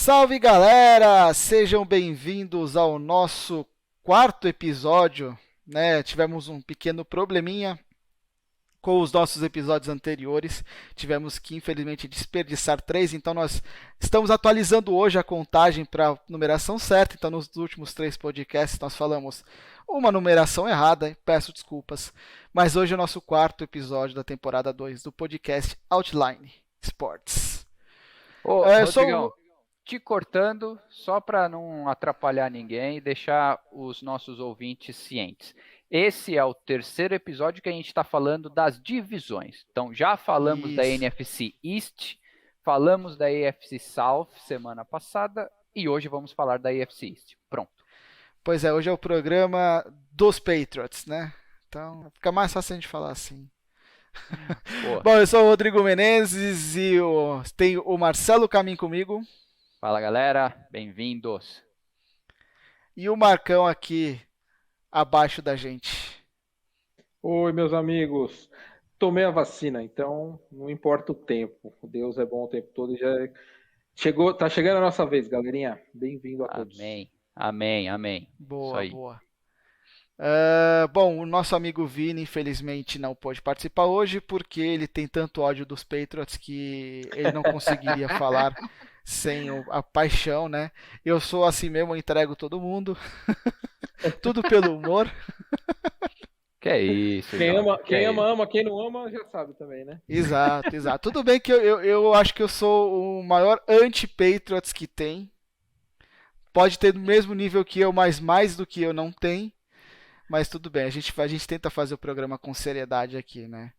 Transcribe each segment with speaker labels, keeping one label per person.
Speaker 1: Salve galera! Sejam bem-vindos ao nosso quarto episódio, né? Tivemos um pequeno probleminha com os nossos episódios anteriores. Tivemos que, infelizmente, desperdiçar três, então nós estamos atualizando hoje a contagem para a numeração certa. Então, nos últimos três podcasts, nós falamos uma numeração errada, peço desculpas. Mas hoje é o nosso quarto episódio da temporada 2 do podcast Outline Sports.
Speaker 2: Ô, Rodrigão, te cortando, só para não atrapalhar ninguém e deixar os nossos ouvintes cientes. Esse é o terceiro episódio que a gente está falando das divisões. Então, já falamos da NFC East, falamos da AFC South semana passada e hoje vamos falar da AFC East. Pronto.
Speaker 1: Pois é, hoje é o programa dos Patriots, né? Então, fica mais fácil a gente falar assim. Bom, eu sou o Rodrigo Menezes e tenho o Marcelo Camin comigo.
Speaker 2: Fala galera, bem-vindos.
Speaker 1: E o Marcão aqui abaixo da gente.
Speaker 3: Oi, meus amigos. Tomei a vacina, então não importa o tempo. Deus é bom o tempo todo e já chegou, tá chegando a nossa vez, galerinha. Bem-vindo a todos.
Speaker 2: Amém.
Speaker 1: Boa, boa. Bom, o nosso amigo Vini, infelizmente, não pôde participar hoje porque ele tem tanto ódio dos Patriots que ele não conseguiria falar sem a paixão, né? Eu sou assim mesmo, eu entrego todo mundo. Tudo pelo humor.
Speaker 2: Que é isso.
Speaker 3: Quem ama, quem não ama já sabe também, né?
Speaker 1: Exato. Tudo bem que eu acho que eu sou o maior anti-Patriots que tem. Pode ter do mesmo nível que eu, mas mais do que eu não tem. Mas tudo bem, a gente tenta fazer o programa com seriedade aqui, né?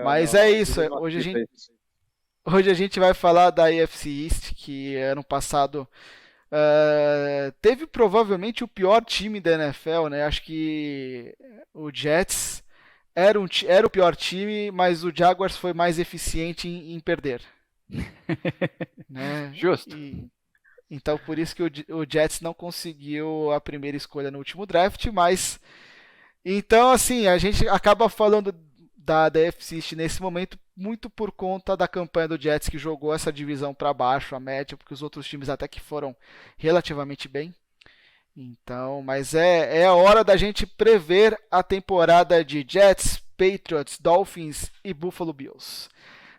Speaker 1: Mas é isso, hoje a gente vai falar da AFC East, que ano passado teve provavelmente o pior time da NFL, né? Acho que o Jets era o pior time, mas o Jaguars foi mais eficiente em perder. Né?
Speaker 2: Justo.
Speaker 1: Então, por isso que o Jets não conseguiu a primeira escolha no último draft, mas... Então, assim, a gente acaba falando da AFC East nesse momento muito por conta da campanha do Jets, que jogou essa divisão para baixo, a média, porque os outros times até que foram relativamente bem. Então, mas é a hora da gente prever a temporada de Jets, Patriots, Dolphins e Buffalo Bills.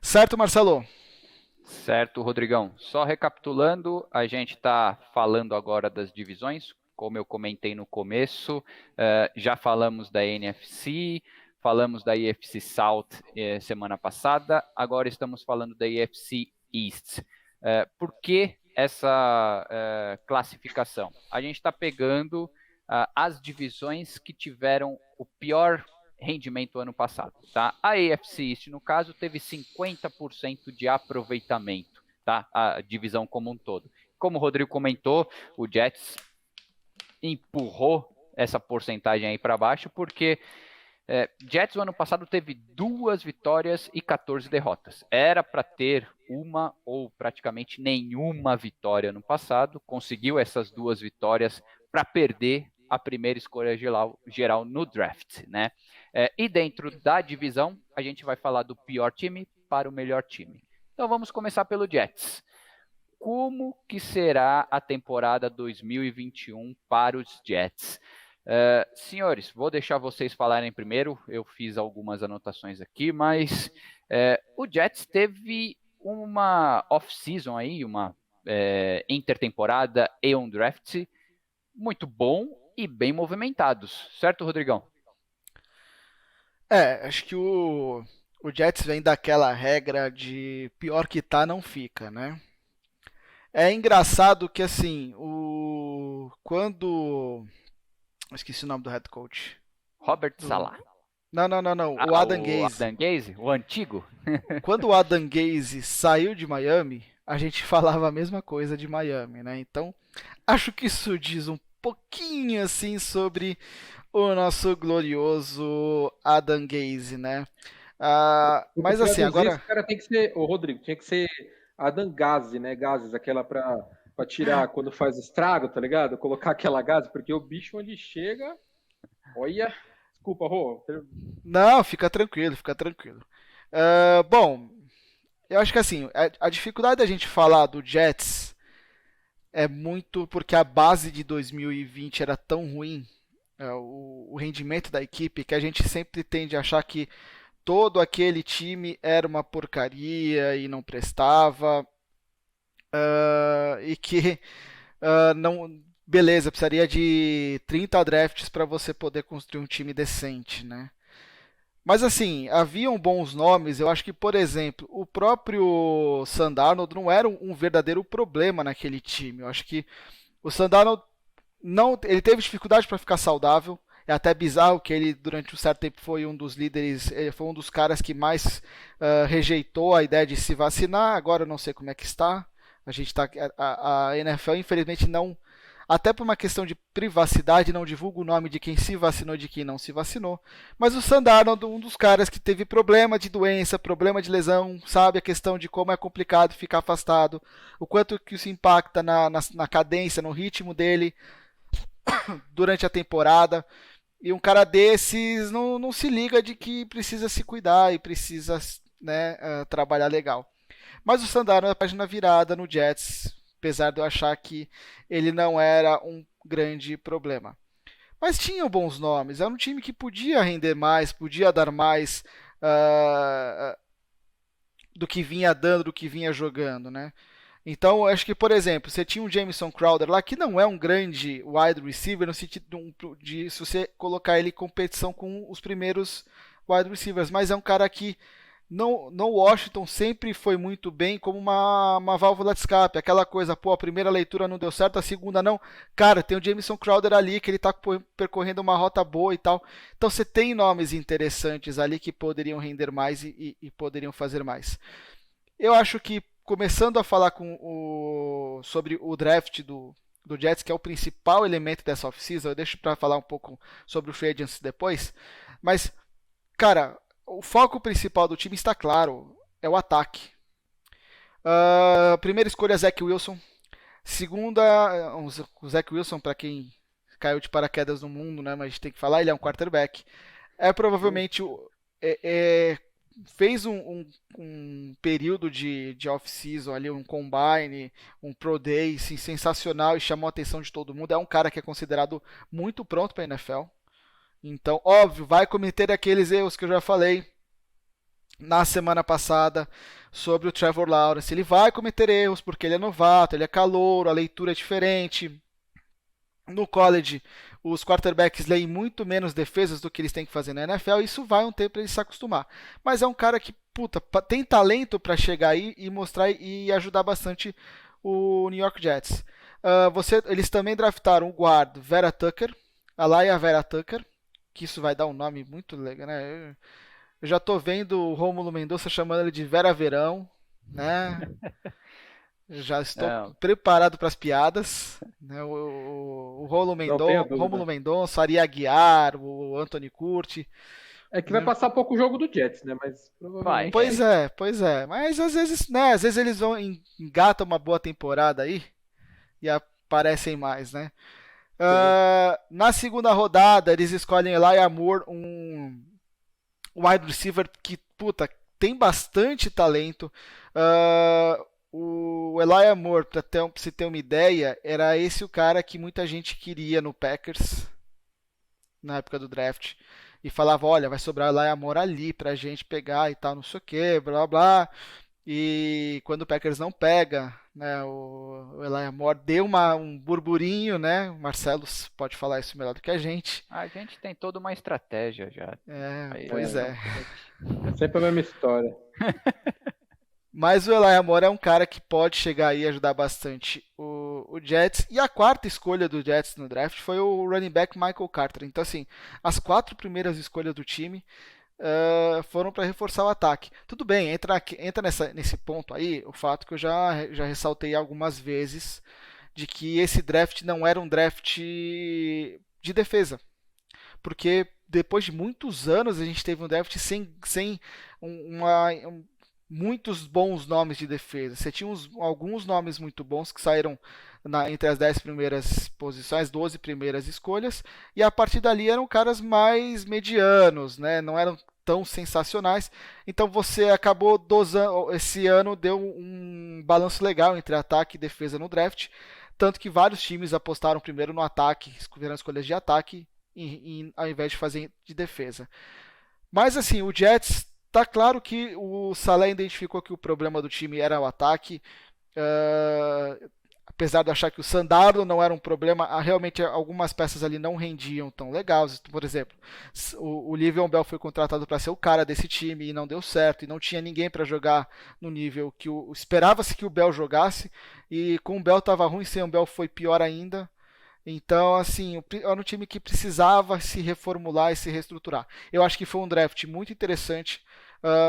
Speaker 1: Certo, Marcelo?
Speaker 2: Certo, Rodrigão. Só recapitulando, a gente está falando agora das divisões, como eu comentei no começo, já falamos da NFC, falamos da AFC South semana passada, agora estamos falando da AFC East. Por que essa classificação? A gente está pegando as divisões que tiveram o pior rendimento ano passado, tá? A AFC East, no caso, teve 50% de aproveitamento, tá? A divisão como um todo. Como o Rodrigo comentou, o Jets empurrou essa porcentagem aí para baixo, porque Jets no ano passado teve 2 vitórias e 14 derrotas. Era para ter uma ou praticamente nenhuma vitória no passado, conseguiu essas 2 vitórias para perder a primeira escolha geral no draft, né? E dentro da divisão, a gente vai falar do pior time para o melhor time. Então vamos começar pelo Jets. Como que será a temporada 2021 para os Jets? Senhores, vou deixar vocês falarem primeiro. Eu fiz algumas anotações aqui, mas o Jets teve uma off-season aí, uma intertemporada e um draft muito bom e bem movimentados, certo, Rodrigão?
Speaker 1: Acho que o Jets vem daquela regra de pior que tá, não fica, né? É engraçado que, assim, quando... Esqueci o nome do head coach.
Speaker 2: Robert Saleh.
Speaker 1: Não. O Adam Gase.
Speaker 2: Adam Gase, o antigo.
Speaker 1: Quando o Adam Gase saiu de Miami, a gente falava a mesma coisa de Miami, né? Então, acho que isso diz um pouquinho, assim, sobre o nosso glorioso Adam Gase, né? Mas, assim, agora...
Speaker 3: Esse cara tem que ser... Ô, Rodrigo, tinha que ser Adam Gase, né? Gases, aquela pra tirar quando faz estrago, tá ligado? Colocar aquela gase, porque o bicho onde chega... Olha... Desculpa, Rô.
Speaker 1: Não, fica tranquilo. Bom, eu acho que assim, a dificuldade da gente falar do Jets é muito porque a base de 2020 era tão ruim, o rendimento da equipe, que a gente sempre tende a achar que todo aquele time era uma porcaria e não prestava, e que não, beleza, precisaria de 30 drafts para você poder construir um time decente, né? Mas assim, haviam bons nomes. Eu acho que, por exemplo, o próprio Sam Darnold não era um verdadeiro problema naquele time. Eu acho que o Sam Darnold não, ele teve dificuldade para ficar saudável. É até bizarro que ele, durante um certo tempo, foi um dos líderes, ele foi um dos caras que mais rejeitou a ideia de se vacinar. Agora eu não sei como é que está. A gente tá, a NFL, infelizmente, não. Até por uma questão de privacidade, não divulga o nome de quem se vacinou e de quem não se vacinou. Mas o Sam Darnold, um dos caras que teve problema de doença, problema de lesão, sabe a questão de como é complicado ficar afastado, o quanto que isso impacta na cadência, no ritmo dele durante a temporada. E um cara desses não se liga de que precisa se cuidar e precisa, né, trabalhar legal. Mas o Sam Darnold é a página virada no Jets, apesar de eu achar que ele não era um grande problema. Mas tinham bons nomes, era um time que podia render mais, podia dar mais do que vinha dando, do que vinha jogando, né? Então, eu acho que, por exemplo, você tinha um Jamison Crowder lá, que não é um grande wide receiver, no sentido de se você colocar ele em competição com os primeiros wide receivers, mas é um cara que no Washington sempre foi muito bem como uma válvula de escape, aquela coisa, pô, a primeira leitura não deu certo, a segunda não. Cara, tem o Jamison Crowder ali, que ele tá percorrendo uma rota boa e tal. Então você tem nomes interessantes ali que poderiam render mais e poderiam fazer mais. Eu acho que, começando a falar sobre o draft do Jets, que é o principal elemento dessa offseason, eu deixo para falar um pouco sobre o free agency depois, mas, cara, o foco principal do time está claro, é o ataque. Primeira escolha, Zach Wilson. Segunda, o Zach Wilson, para quem caiu de paraquedas no mundo, né, mas a gente tem que falar, ele é um quarterback. Provavelmente fez um período de off-season ali, um combine, um pro day, sim, sensacional e chamou a atenção de todo mundo. É um cara que é considerado muito pronto para a NFL. Então, óbvio, vai cometer aqueles erros que eu já falei na semana passada sobre o Trevor Lawrence. Ele vai cometer erros porque ele é novato, ele é calouro, a leitura é diferente. No college, os quarterbacks leem muito menos defesas do que eles têm que fazer na NFL, e isso vai um tempo para ele se acostumar. Mas é um cara que, puta, tem talento para chegar aí e mostrar e ajudar bastante o New York Jets. Eles também draftaram o guard Vera Tucker, a Laia Vera Tucker, que isso vai dar um nome muito legal, né? Eu já tô vendo o Rômulo Mendonça chamando ele de Vera Verão, né? Já estou preparado para as piadas, né? O Rômulo Mendonça, Ari Aguiar, o Anthony Curti.
Speaker 3: É que vai passar pouco o jogo do Jets, né? Mas provavelmente.
Speaker 1: Pois é. Mas às vezes, né? Às vezes eles engatam uma boa temporada aí e aparecem mais, né? Na segunda rodada, eles escolhem Elijah Moore, um wide receiver que, puta, tem bastante talento. O Elijah Moore, para você ter uma ideia, era esse o cara que muita gente queria no Packers na época do draft. E falava, olha, vai sobrar o Elijah Moore ali pra gente pegar e tal, não sei o que, blá blá. E quando o Packers não pega, né, o Elijah Moore deu um burburinho, né? O Marcelo pode falar isso melhor do que a gente.
Speaker 2: A gente tem toda uma estratégia já.
Speaker 1: Pois é.
Speaker 3: É sempre a mesma história.
Speaker 1: Mas o Elijah Moore é um cara que pode chegar aí e ajudar bastante o Jets. E a quarta escolha do Jets no draft foi o running back Michael Carter. Então, assim, as 4 primeiras escolhas do time foram para reforçar o ataque. Tudo bem, entra nesse ponto aí o fato que eu já ressaltei algumas vezes de que esse draft não era um draft de defesa. Porque depois de muitos anos a gente teve um draft sem muitos bons nomes de defesa. Você tinha alguns nomes muito bons que saíram entre as 10 primeiras posições, 12 primeiras escolhas, e a partir dali eram caras mais medianos, né? Não eram tão sensacionais. Então você acabou esse ano deu um balanço legal entre ataque e defesa no draft. tanto que vários times apostaram primeiro no ataque, fizeram escolhas de ataque, ao invés de fazer de defesa. Mas assim, o Jets, tá claro que o Saleh identificou que o problema do time era o ataque. Apesar de achar que o Sandarno não era um problema, realmente algumas peças ali não rendiam tão legais. Por exemplo, o Le'Veon Bell foi contratado para ser o cara desse time e não deu certo, e não tinha ninguém para jogar no nível que esperava-se que o Bell jogasse, e com o Bell estava ruim, sem o Bell foi pior ainda. Então, assim, era um time que precisava se reformular e se reestruturar. Eu acho que foi um draft muito interessante.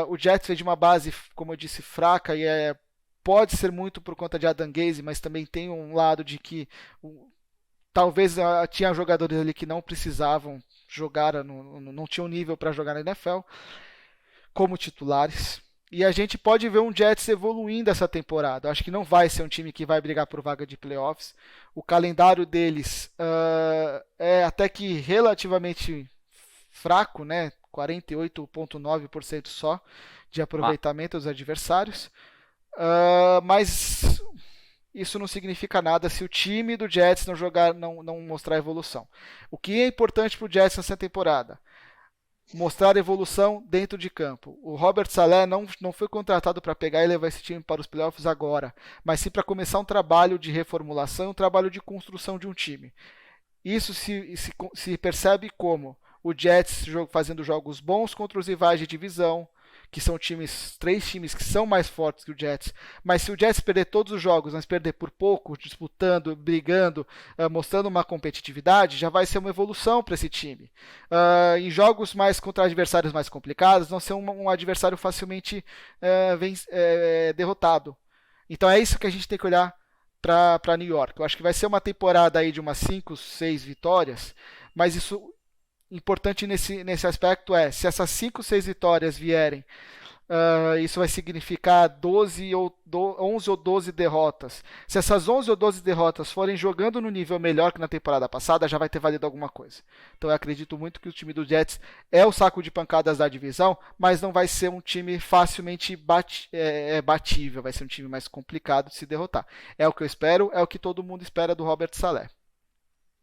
Speaker 1: O Jets veio de uma base, como eu disse, fraca, e pode ser muito por conta de Adam Gaze, mas também tem um lado de que talvez tinha jogadores ali que não precisavam jogar, não tinham nível para jogar na NFL como titulares. E a gente pode ver um Jets evoluindo essa temporada. Eu acho que não vai ser um time que vai brigar por vaga de playoffs. O calendário deles é até que relativamente fraco, né? 48,9% só de aproveitamento dos adversários. Mas isso não significa nada se o time do Jets não mostrar evolução. O que é importante para o Jets nessa temporada? Mostrar evolução dentro de campo. O Robert Saleh não foi contratado para pegar e levar esse time para os playoffs agora, mas sim para começar um trabalho de reformulação, um trabalho de construção de um time. Isso se percebe como o Jets fazendo jogos bons contra os rivais de divisão, que são três times que são mais fortes que o Jets, mas se o Jets perder todos os jogos, mas perder por pouco, disputando, brigando, mostrando uma competitividade, já vai ser uma evolução para esse time. Em jogos mais contra adversários mais complicados, não ser um adversário facilmente derrotado. Então é isso que a gente tem que olhar para New York. Eu acho que vai ser uma temporada aí de umas 5, 6 vitórias, mas isso importante nesse aspecto se essas 5, 6 vitórias vierem, isso vai significar 11 ou 12 derrotas. Se essas 11 ou 12 derrotas forem jogando no nível melhor que na temporada passada, já vai ter valido alguma coisa. Então eu acredito muito que o time do Jets é o saco de pancadas da divisão, mas não vai ser um time facilmente batível, vai ser um time mais complicado de se derrotar. É o que eu espero, é o que todo mundo espera do Robert Saleh.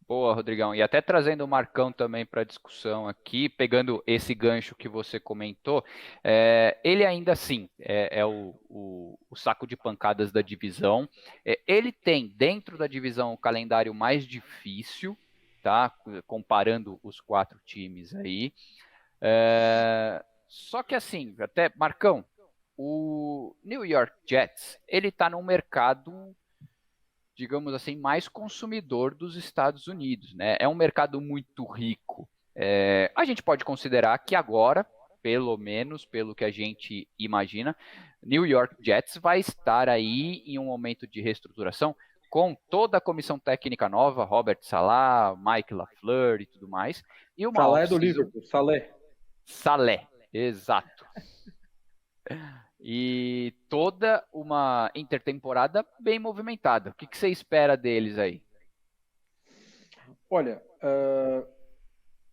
Speaker 2: Boa, Rodrigão. E até trazendo o Marcão também para a discussão aqui, pegando esse gancho que você comentou, ele ainda assim é o saco de pancadas da divisão. Ele tem dentro da divisão o calendário mais difícil, tá? Comparando os 4 times aí. Só que assim, até Marcão, o New York Jets, ele está num mercado, digamos assim, mais consumidor dos Estados Unidos, né? É um mercado muito rico. A gente pode considerar que agora, pelo menos pelo que a gente imagina, New York Jets vai estar aí em um momento de reestruturação com toda a comissão técnica nova, Robert Saleh, Mike LaFleur e tudo mais. E uma
Speaker 3: Saleh é do Liverpool,
Speaker 2: Saleh, exato. E toda uma intertemporada bem movimentada. O que você espera deles aí?
Speaker 3: Olha,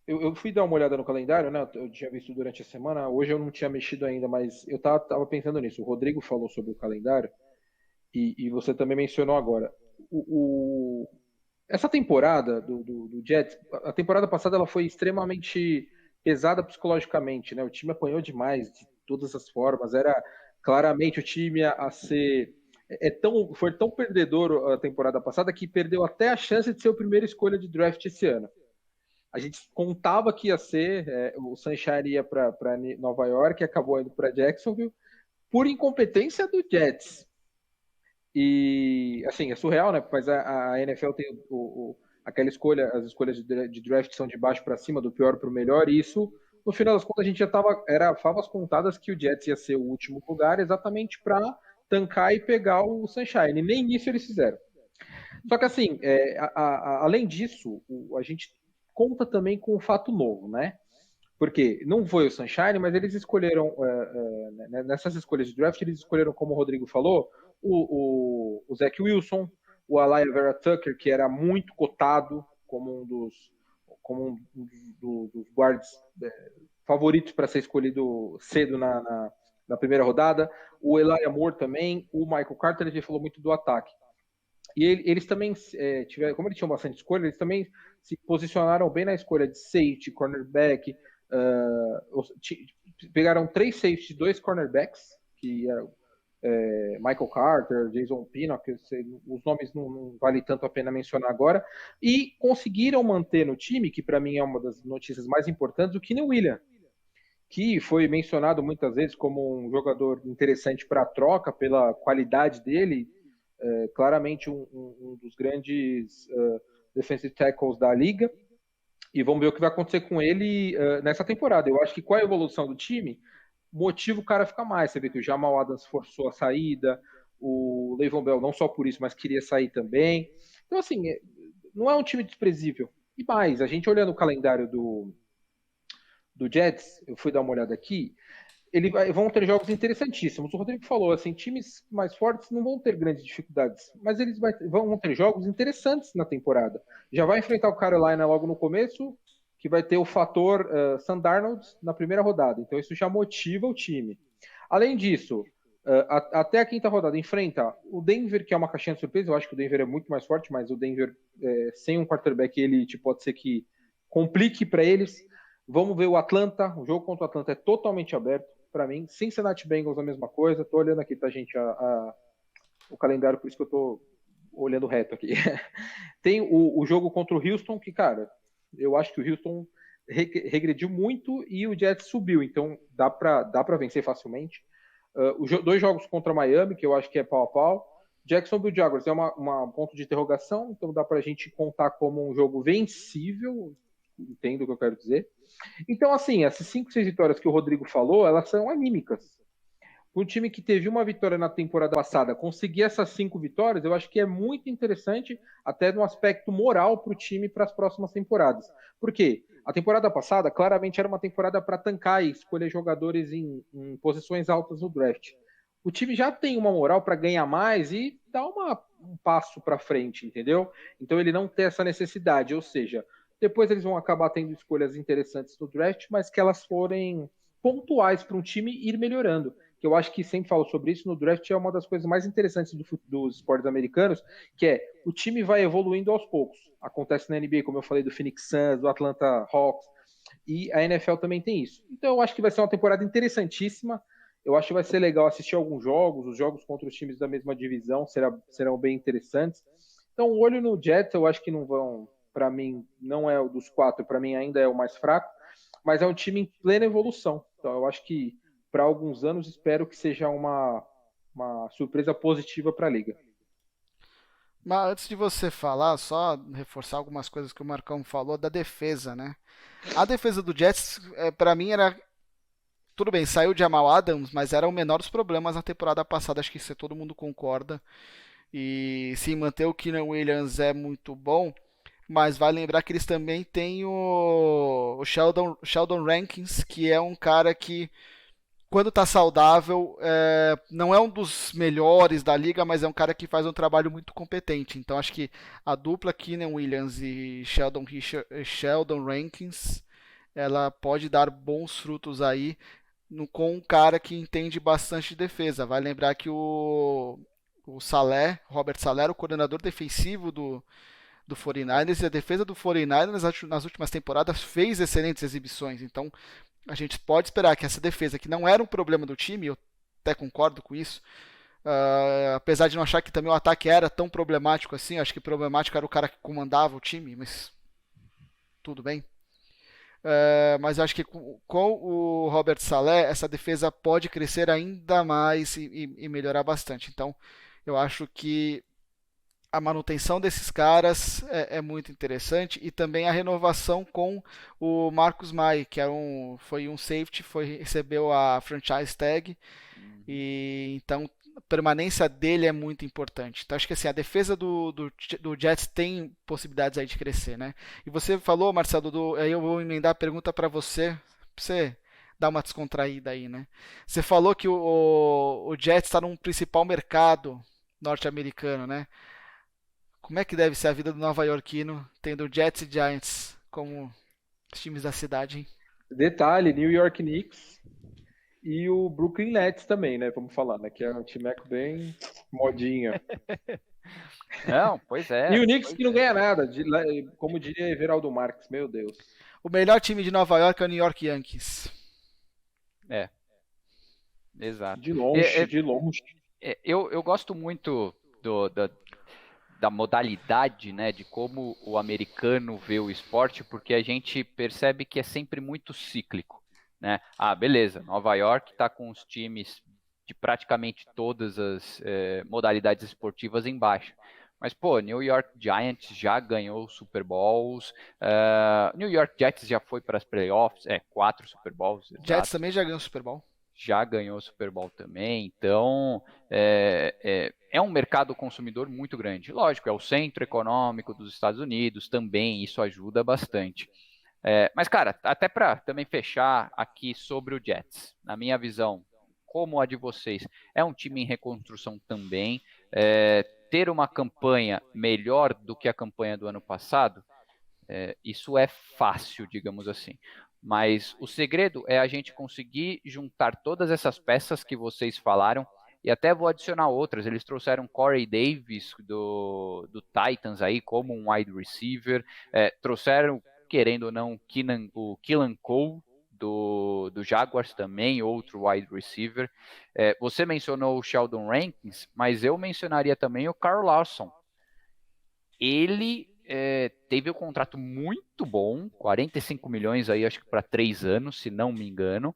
Speaker 3: eu fui dar uma olhada no calendário, né? Eu tinha visto durante a semana. Hoje eu não tinha mexido ainda, mas eu tava pensando nisso. O Rodrigo falou sobre o calendário e você também mencionou agora. Essa temporada do Jets, a temporada passada ela foi extremamente pesada psicologicamente, né? O time apanhou demais de todas as formas. Era claramente o time a ser foi tão perdedor a temporada passada que perdeu até a chance de ser a primeira escolha de draft esse ano. A gente contava que ia ser, o Sunshine ia para Nova York e acabou indo para Jacksonville por incompetência do Jets. E assim, é surreal, né? Mas a NFL tem aquela escolha, as escolhas de draft são de baixo para cima, do pior para o melhor, e isso, no final das contas, a gente já era favas contadas que o Jets ia ser o último lugar exatamente para tancar e pegar o Sunshine. Nem isso eles fizeram. Só que assim, além disso, a gente conta também com um fato novo, né? Porque não foi o Sunshine, mas eles escolheram, nessas escolhas de draft, eles escolheram, como o Rodrigo falou, o Zach Wilson, o Alijah Vera Tucker, que era muito cotado como um dos guards favoritos para ser escolhido cedo na primeira rodada, o Elijah Moore também, o Michael Carter, ele falou muito do ataque. E eles também tiveram, como eles tinham bastante escolha, eles também se posicionaram bem na escolha de safety, cornerback. Pegaram 3 safety, 2 cornerbacks, que eram Michael Carter, Jason Pinnock, os nomes não vale tanto a pena mencionar agora, e conseguiram manter no time, que para mim é uma das notícias mais importantes, o Keenan Williams, que foi mencionado muitas vezes como um jogador interessante para a troca, pela qualidade dele, claramente um dos grandes defensive tackles da liga, e vamos ver o que vai acontecer com ele nessa temporada. Eu acho que com a evolução do time, motiva o cara a ficar mais. Você vê que o Jamal Adams forçou a saída, o Le'Veon Bell não só por isso, mas queria sair também. Então, assim, não é um time desprezível. E mais, a gente olhando o calendário do Jets, eu fui dar uma olhada aqui, vão ter jogos interessantíssimos. O Rodrigo falou, assim, times mais fortes não vão ter grandes dificuldades, mas eles vão ter jogos interessantes na temporada. Já vai enfrentar o Carolina logo no começo, que vai ter o fator Sam Darnold na primeira rodada. Então isso já motiva o time. Além disso, até a quinta rodada enfrenta o Denver, que é uma caixinha de surpresa. Eu acho que o Denver é muito mais forte, mas o Denver, sem um quarterback elite, pode ser que complique para eles. Vamos ver o Atlanta. O jogo contra o Atlanta é totalmente aberto para mim. Cincinnati Bengals a mesma coisa. Tô olhando aqui pra gente o calendário, por isso que eu tô olhando reto aqui. Tem o jogo contra o Houston, que, cara, eu acho que o Houston regrediu muito e o Jets subiu, então dá para vencer facilmente. Os 2 jogos contra Miami, que eu acho que é pau a pau. Jacksonville Jaguars é uma ponto de interrogação, então dá para a gente contar como um jogo vencível, entendo o que eu quero dizer. Então, assim, essas 5, 6 vitórias que o Rodrigo falou, elas são anímicas. Um time que teve uma vitória na temporada passada, conseguir essas 5 vitórias, eu acho que é muito interessante, até no aspecto moral para o time para as próximas temporadas. Por quê? A temporada passada, claramente, era uma temporada para tancar e escolher jogadores em posições altas no draft. O time já tem uma moral para ganhar mais e dar um passo para frente, entendeu? Então ele não tem essa necessidade, ou seja, depois eles vão acabar tendo escolhas interessantes no draft, mas que elas forem pontuais para um time ir melhorando. Que eu acho que sempre falo sobre isso, no draft é uma das coisas mais interessantes dos esportes americanos, que é o time vai evoluindo aos poucos. Acontece na NBA, como eu falei, do Phoenix Suns, do Atlanta Hawks, e a NFL também tem isso. Então eu acho que vai ser uma temporada interessantíssima. Eu acho que vai ser legal assistir alguns jogos, os jogos contra os times da mesma divisão serão bem interessantes. Então, o olho no Jets, eu acho que não vão, para mim, não é o dos 4, para mim ainda é o mais fraco, mas é um time em plena evolução. Então, eu acho que para alguns anos espero que seja uma surpresa positiva para a liga.
Speaker 1: Mas antes de você falar, só reforçar algumas coisas que o Marcão falou da defesa, né? A defesa do Jets, para mim, era. Tudo bem, saiu de Jamal Adams, mas era o menor dos problemas na temporada passada, acho que isso todo mundo concorda. E sim, manter o Keenan Williams é muito bom, mas vale lembrar que eles também têm o Sheldon Rankins, que é um cara que, quando está saudável, não é um dos melhores da liga, mas é um cara que faz um trabalho muito competente. Então acho que a dupla Keenan Williams e Sheldon Rankins, ela pode dar bons frutos aí com um cara que entende bastante de defesa. Vai lembrar que o Saleh, Robert Saleh, era o coordenador defensivo do 49ers, e a defesa do 49ers nas últimas temporadas fez excelentes exibições. Então a gente pode esperar que essa defesa, que não era um problema do time, eu até concordo com isso, apesar de não achar que também o ataque era tão problemático assim, acho que problemático era o cara que comandava o time, mas tudo bem. Mas eu acho que com o Robert Saleh, essa defesa pode crescer ainda mais e melhorar bastante. Então, eu acho que a manutenção desses caras é muito interessante, e também a renovação com o Marcus Maye, que foi um safety, recebeu a franchise tag, e então a permanência dele é muito importante. Então acho que assim, a defesa do Jets tem possibilidades aí de crescer, né? E você falou, Marcelo, aí eu vou emendar a pergunta para você dar uma descontraída aí, né? Você falou que o Jets está num principal mercado norte-americano, né? Como é que deve ser a vida do nova-iorquino tendo Jets e Giants como os times da cidade, hein?
Speaker 3: Detalhe, New York Knicks e o Brooklyn Nets também, né? Vamos falar, né? Que é um timeco bem modinha.
Speaker 2: Não, pois é.
Speaker 3: E o Knicks
Speaker 2: Pois
Speaker 3: que não
Speaker 2: é.
Speaker 3: ganha nada, como diria Everaldo Marques, meu Deus.
Speaker 1: O melhor time de Nova York é o New York Yankees.
Speaker 2: É, exato.
Speaker 3: De longe, de longe.
Speaker 2: Eu gosto muito da modalidade, né, de como o americano vê o esporte, porque a gente percebe que é sempre muito cíclico, né? Ah, beleza, Nova York está com os times de praticamente todas as modalidades esportivas em baixa. Mas, pô, New York Giants já ganhou Super Bowls, New York Jets já foi para as playoffs, 4 Super Bowls,
Speaker 1: Jets
Speaker 2: exato,
Speaker 1: também já ganhou o Super Bowl.
Speaker 2: já ganhou o Super Bowl também, então é um mercado consumidor muito grande. Lógico, é o centro econômico dos Estados Unidos também, isso ajuda bastante. Mas, cara, até para também fechar aqui sobre o Jets, na minha visão, como a de vocês, é um time em reconstrução também. Ter uma campanha melhor do que a campanha do ano passado, isso é fácil, digamos assim. Mas o segredo é a gente conseguir juntar todas essas peças que vocês falaram, e até vou adicionar outras. Eles trouxeram Corey Davis do Titans aí como um wide receiver, trouxeram, querendo ou não, o Keelan Cole do Jaguars também, outro wide receiver. Você mencionou o Sheldon Rankins, mas eu mencionaria também o Carl Lawson. Ele teve um contrato muito bom, 45 milhões aí, acho que para 3 anos, se não me engano.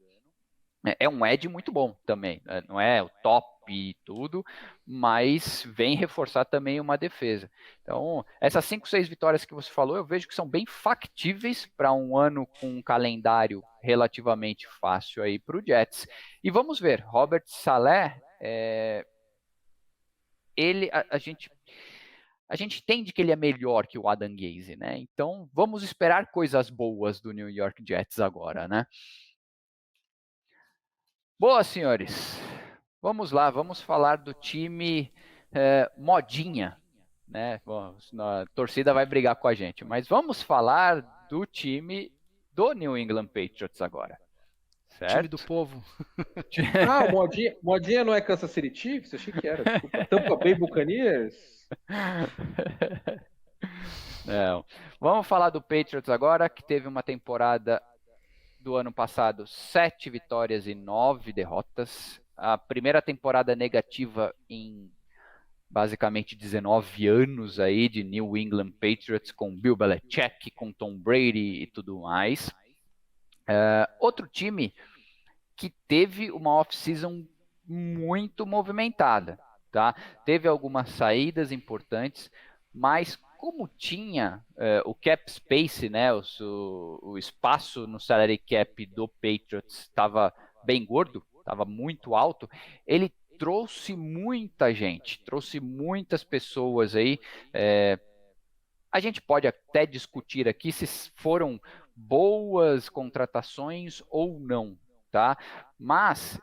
Speaker 2: É um edge muito bom também, não é o top e tudo, mas vem reforçar também uma defesa. Então, essas 5, 6 vitórias que você falou, eu vejo que são bem factíveis para um ano com um calendário relativamente fácil aí para o Jets. E vamos ver, Robert Saleh, a gente entende que ele é melhor que o Adam Gaze, né? Então, vamos esperar coisas boas do New York Jets agora, né? Boa, senhores. Vamos lá, vamos falar do time modinha, né? Bom, a torcida vai brigar com a gente, mas vamos falar do time do New England Patriots agora,
Speaker 1: Time do
Speaker 2: certo?
Speaker 1: povo.
Speaker 3: Ah, modinha não é Kansas City Chiefs? Achei que era, desculpa. Tampa Bay Buccaneers?
Speaker 2: Não. Vamos falar do Patriots agora, que teve uma temporada do ano passado, 7 vitórias e 9 derrotas. A primeira temporada negativa em basicamente 19 anos aí de New England Patriots, com Bill Belichick, com Tom Brady e tudo mais. Outro time que teve uma off-season muito movimentada, tá? Teve algumas saídas importantes, mas como tinha o cap space, né, o espaço no salary cap do Patriots estava bem gordo, estava muito alto, ele trouxe muita gente, trouxe muitas pessoas aí. A gente pode até discutir aqui se foram boas contratações ou não, tá? Mas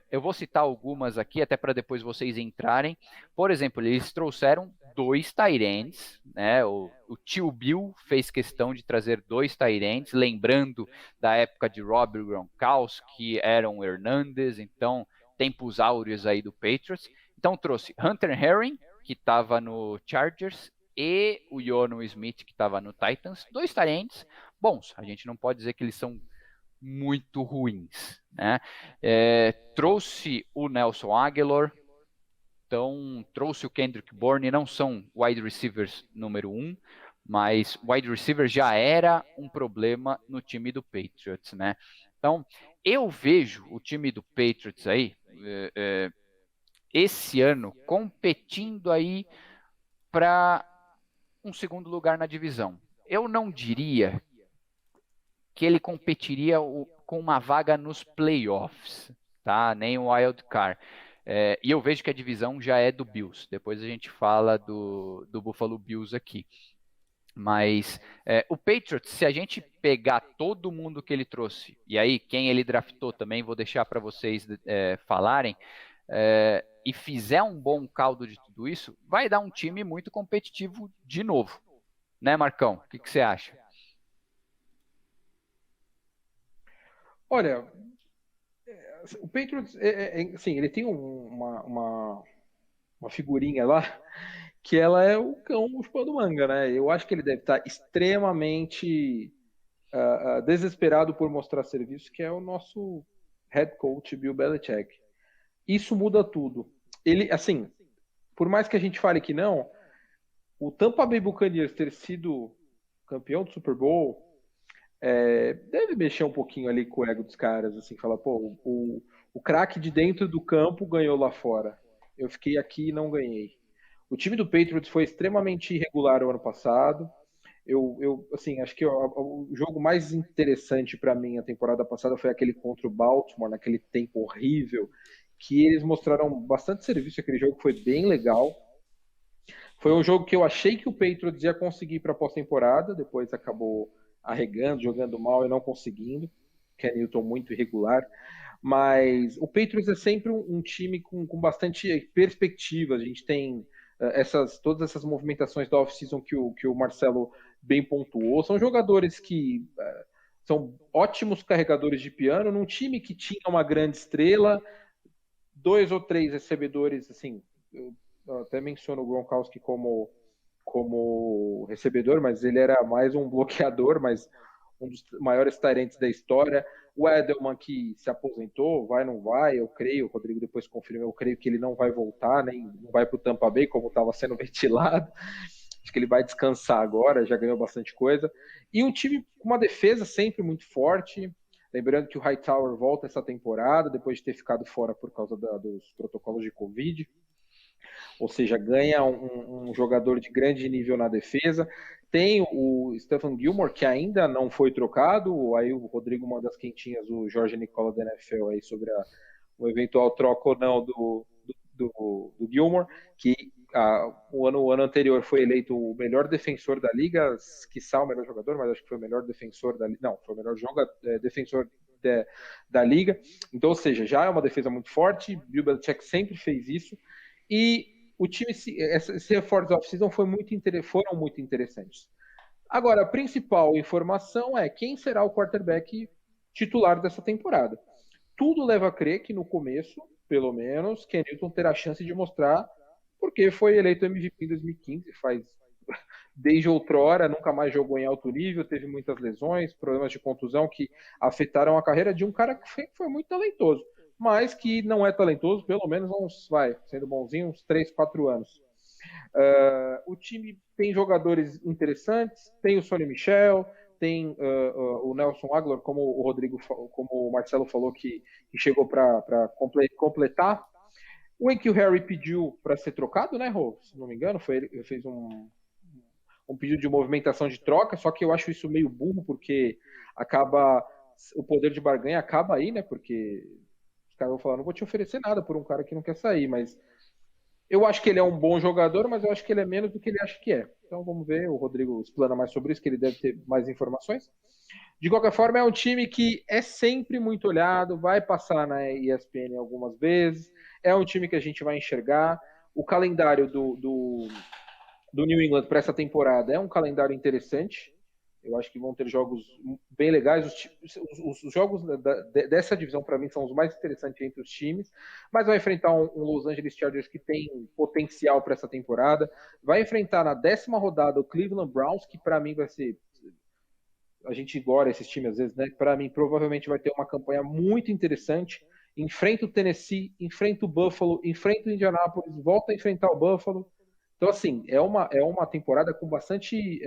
Speaker 2: eu vou citar algumas aqui, até para depois vocês entrarem. Por exemplo, eles trouxeram 2 tight ends, né? O tio Bill fez questão de trazer 2 tight ends, lembrando da época de Rob Gronkowski, Aaron Hernandez, então tempos áureos aí do Patriots. Então trouxe Hunter Henry, que estava no Chargers, e o Yono Smith, que estava no Titans, 2 tight ends bons. A gente não pode dizer que eles são muito ruins, né? Trouxe o Nelson Aguilar, então trouxe o Kendrick Bourne, não são wide receivers número 1, mas wide receiver já era um problema no time do Patriots, né? Então, eu vejo o time do Patriots aí, esse ano, competindo aí para um segundo lugar na divisão. Eu não diria que ele competiria com uma vaga nos playoffs, tá? Nem o wild card. E eu vejo que a divisão já é do Bills. Depois a gente fala do Buffalo Bills aqui. Mas o Patriots, se a gente pegar todo mundo que ele trouxe, e aí quem ele draftou também, vou deixar para vocês falarem, e fizer um bom caldo de tudo isso, vai dar um time muito competitivo de novo. Né, Marcão? O que você acha?
Speaker 3: Olha, o Patriots, assim, ele tem uma figurinha lá que ela é o cão chupando manga, né? Eu acho que ele deve estar extremamente desesperado por mostrar serviço, que é o nosso head coach Bill Belichick. Isso muda tudo. Ele, assim, por mais que a gente fale que não, o Tampa Bay Buccaneers ter sido campeão do Super Bowl deve mexer um pouquinho ali com o ego dos caras, assim, falar, pô, o craque de dentro do campo ganhou lá fora. Eu fiquei aqui e não ganhei. O time do Patriots foi extremamente irregular o ano passado. Assim, acho que o jogo mais interessante para mim a temporada passada foi aquele contra o Baltimore, naquele tempo horrível, que eles mostraram bastante serviço. Aquele jogo foi bem legal. Foi um jogo que eu achei que o Patriots ia conseguir para a pós-temporada, depois acabou arregando, jogando mal e não conseguindo. Ken Newton muito irregular. Mas o Patriots é sempre um time com bastante perspectiva. A gente tem todas essas movimentações da off-season que o Marcelo bem pontuou. São jogadores que são ótimos carregadores de piano, num time que tinha uma grande estrela, 2 ou 3 recebedores, assim, eu até menciono o Gronkowski como recebedor, mas ele era mais um bloqueador, mas um dos maiores talentos da história. O Edelman, que se aposentou, vai, não vai, eu creio, o Rodrigo depois confirma, eu creio que ele não vai voltar, nem não vai para o Tampa Bay, como estava sendo ventilado. Acho que ele vai descansar agora, já ganhou bastante coisa. E um time com uma defesa sempre muito forte. Lembrando que o Hightower volta essa temporada, depois de ter ficado fora por causa dos protocolos de Covid. Ou seja, ganha um jogador de grande nível na defesa. Tem o Stephen Gilmore, que ainda não foi trocado. Aí o Rodrigo manda as quentinhas, o Jorge Nicola da NFL, aí sobre o eventual troca ou não do Gilmore, que o ano anterior foi eleito o melhor defensor da liga, quiçá o melhor jogador, mas acho que foi o melhor defensor da liga. Não, foi o melhor defensor da liga. Então, ou seja, já é uma defesa muito forte. Bill Belichick sempre fez isso. E o time, esses reforços off-season foram muito interessantes. Agora, a principal informação é quem será o quarterback titular dessa temporada. Tudo leva a crer que no começo, pelo menos, Ken Newton terá a chance de mostrar porque foi eleito MVP em 2015, desde outrora, nunca mais jogou em alto nível, teve muitas lesões, problemas de contusão que afetaram a carreira de um cara que foi muito talentoso, mas que não é talentoso, pelo menos sendo bonzinho, uns 3, 4 anos. O time tem jogadores interessantes, tem o Sonny Michel, tem o Nelson Aguilar, como o Marcelo falou, que chegou para completar. O N'Keal Harry pediu para ser trocado, né, Rô? Se não me engano, ele fez um pedido de movimentação de troca, só que eu acho isso meio burro, porque o poder de barganha acaba aí, né? Porque os caras vão falar, não vou te oferecer nada por um cara que não quer sair, mas eu acho que ele é um bom jogador, mas eu acho que ele é menos do que ele acha que é. Então vamos ver, o Rodrigo explana mais sobre isso, que ele deve ter mais informações. De qualquer forma, é um time que é sempre muito olhado, vai passar na ESPN algumas vezes, é um time que a gente vai enxergar. O calendário do New England para essa temporada é um calendário interessante. Eu acho que vão ter jogos bem legais. Os jogos dessa divisão, para mim, são os mais interessantes entre os times. Mas vai enfrentar um Los Angeles Chargers que tem potencial para essa temporada. Vai enfrentar na 10ª rodada o Cleveland Browns, que para mim vai ser... A gente ignora esses times às vezes, né? Para mim, provavelmente vai ter uma campanha muito interessante. Enfrenta o Tennessee, enfrenta o Buffalo, enfrenta o Indianapolis, volta a enfrentar o Buffalo. Então, assim, é uma temporada com bastante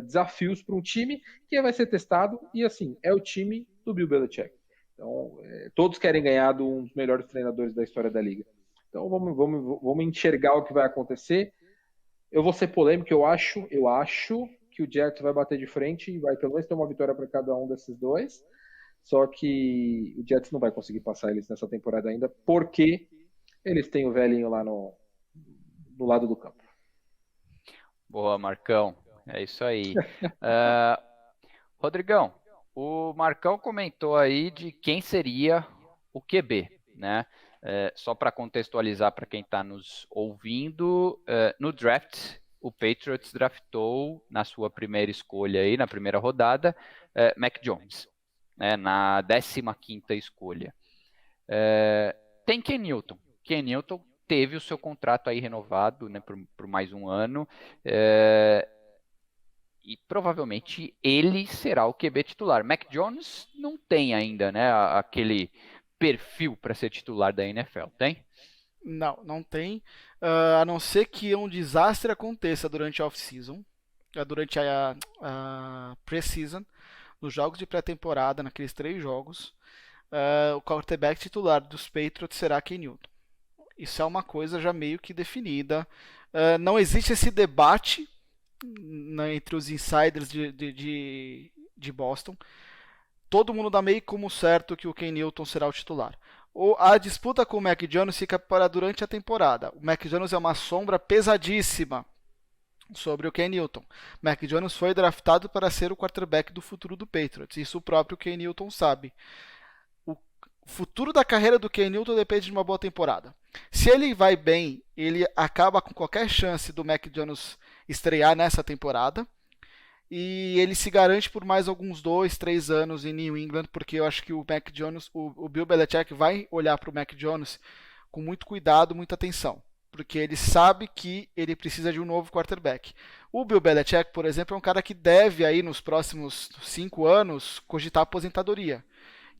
Speaker 3: desafios para um time que vai ser testado e, assim, é o time do Bill Belichick. Então, todos querem ganhar de um dos melhores treinadores da história da liga. Então, vamos enxergar o que vai acontecer. Eu vou ser polêmico, eu acho que o Jets vai bater de frente e vai pelo menos ter uma vitória para cada um desses dois. Só que o Jets não vai conseguir passar eles nessa temporada ainda, porque eles têm o velhinho lá no lado do campo.
Speaker 2: Boa, Marcão. É isso aí. Rodrigão, o Marcão comentou aí de quem seria o QB, né? Só para contextualizar para quem está nos ouvindo, no draft, o Patriots draftou na sua primeira escolha aí, na primeira rodada, Mac Jones, né, na 15ª escolha. Tem Ken Newton. Ken Newton teve o seu contrato aí renovado, né, por mais um ano, e provavelmente ele será o QB titular. Mac Jones não tem ainda, né, aquele perfil para ser titular da NFL, tem?
Speaker 1: Não tem. A não ser que um desastre aconteça durante a off-season, durante a pre-season, nos jogos de pré-temporada, naqueles 3 jogos, o quarterback titular dos Patriots será Ken Newton. Isso é uma coisa já meio que definida. Não existe esse debate, né, entre os insiders de Boston. Todo mundo dá meio como certo que o Ken Newton será o titular. A disputa com o Mac Jones fica para durante a temporada. O Mac Jones é uma sombra pesadíssima sobre o Ken Newton. Mac Jones foi draftado para ser o quarterback do futuro do Patriots. Isso o próprio Ken Newton sabe. O futuro da carreira do Ken Newton depende de uma boa temporada. Se ele vai bem, ele acaba com qualquer chance do Mac Jones estrear nessa temporada. E ele se garante por mais alguns 2, 3 anos em New England, porque eu acho que o Mac Jones, o Bill Belichick vai olhar para o Mac Jones com muito cuidado, muita atenção, porque ele sabe que ele precisa de um novo quarterback. O Bill Belichick, por exemplo, é um cara que deve aí nos próximos 5 anos cogitar aposentadoria.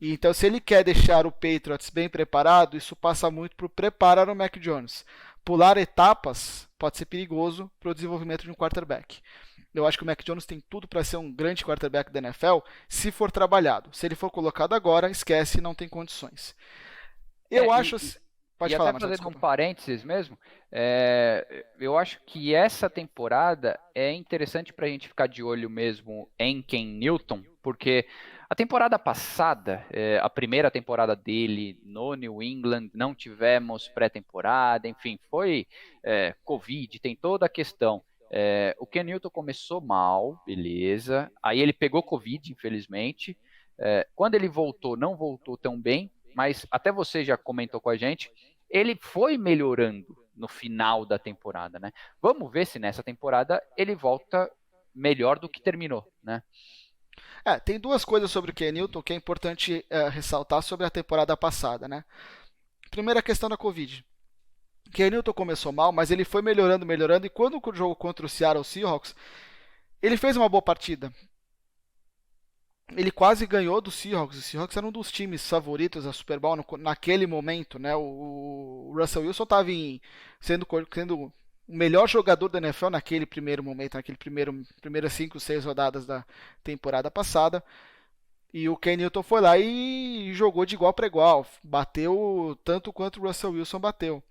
Speaker 1: E então, se ele quer deixar o Patriots bem preparado, isso passa muito por preparar o Mac Jones. Pular etapas pode ser perigoso para o desenvolvimento de um quarterback. Eu acho que o Mac Jones tem tudo para ser um grande quarterback da NFL se for trabalhado. Se ele for colocado agora, esquece, não tem condições. Eu acho. Pode
Speaker 2: e
Speaker 1: falar,
Speaker 2: até
Speaker 1: Marcelo,
Speaker 2: fazendo um
Speaker 1: desculpa.
Speaker 2: parênteses mesmo, eu acho que essa temporada é interessante para a gente ficar de olho mesmo em Ken Newton, porque a temporada passada, a primeira temporada dele no New England, não tivemos pré-temporada, enfim, foi Covid, tem toda a questão. O Ken Newton começou mal, beleza, aí ele pegou Covid, infelizmente. Quando ele voltou, não voltou tão bem, mas até você já comentou com a gente, ele foi melhorando no final da temporada, né? Vamos ver se nessa temporada ele volta melhor do que terminou, né?
Speaker 1: Tem 2 coisas sobre o Ken Newton que é importante ressaltar sobre a temporada passada, né? Primeira, a questão da Covid. Ken Newton começou mal, mas ele foi melhorando, e quando o jogo contra o Seattle Seahawks, ele fez uma boa partida. Ele quase ganhou do Seahawks. O Seahawks era um dos times favoritos a Super Bowl naquele momento, né? O Russell Wilson estava sendo o melhor jogador da NFL naquele primeiro momento, primeiras 5, 6 rodadas da temporada passada. E o Ken Newton foi lá e jogou de igual para igual, bateu tanto quanto o Russell Wilson bateu.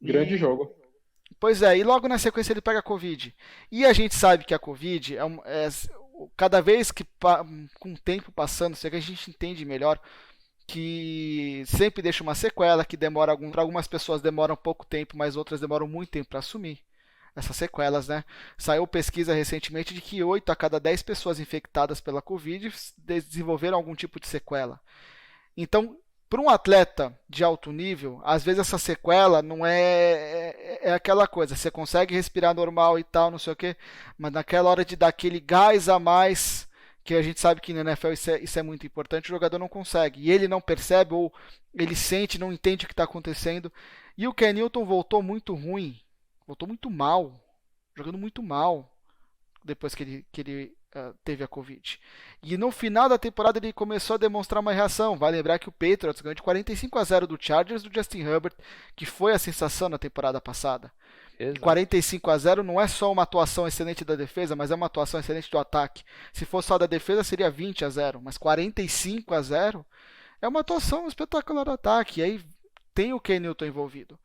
Speaker 3: Grande jogo.
Speaker 1: Pois é, e logo na sequência ele pega a Covid. E a gente sabe que a Covid, cada vez que com o tempo passando, que a gente entende melhor, que sempre deixa uma sequela, que demora para algumas pessoas demora um pouco tempo, mas outras demoram muito tempo para assumir essas sequelas, né? Saiu pesquisa recentemente de que 8 a cada 10 pessoas infectadas pela Covid desenvolveram algum tipo de sequela. Então, para um atleta de alto nível, às vezes essa sequela não é aquela coisa, você consegue respirar normal e tal, não sei o quê, mas naquela hora de dar aquele gás a mais, que a gente sabe que na NFL isso é muito importante, o jogador não consegue, e ele não percebe, ou ele sente, não entende o que está acontecendo, e o Ken Newton voltou muito ruim, voltou muito mal, jogando muito mal, depois que ele teve a Covid. E no final da temporada ele começou a demonstrar uma reação. Vai lembrar que o Patriots ganhou de 45-0 do Chargers do Justin Herbert, que foi a sensação na temporada passada.
Speaker 2: Exato.
Speaker 1: 45-0 não é só uma atuação excelente da defesa, mas é uma atuação excelente do ataque. Se fosse só da defesa seria 20-0, mas 45-0 é uma atuação espetacular do ataque. E aí tem o Ken Newton envolvido.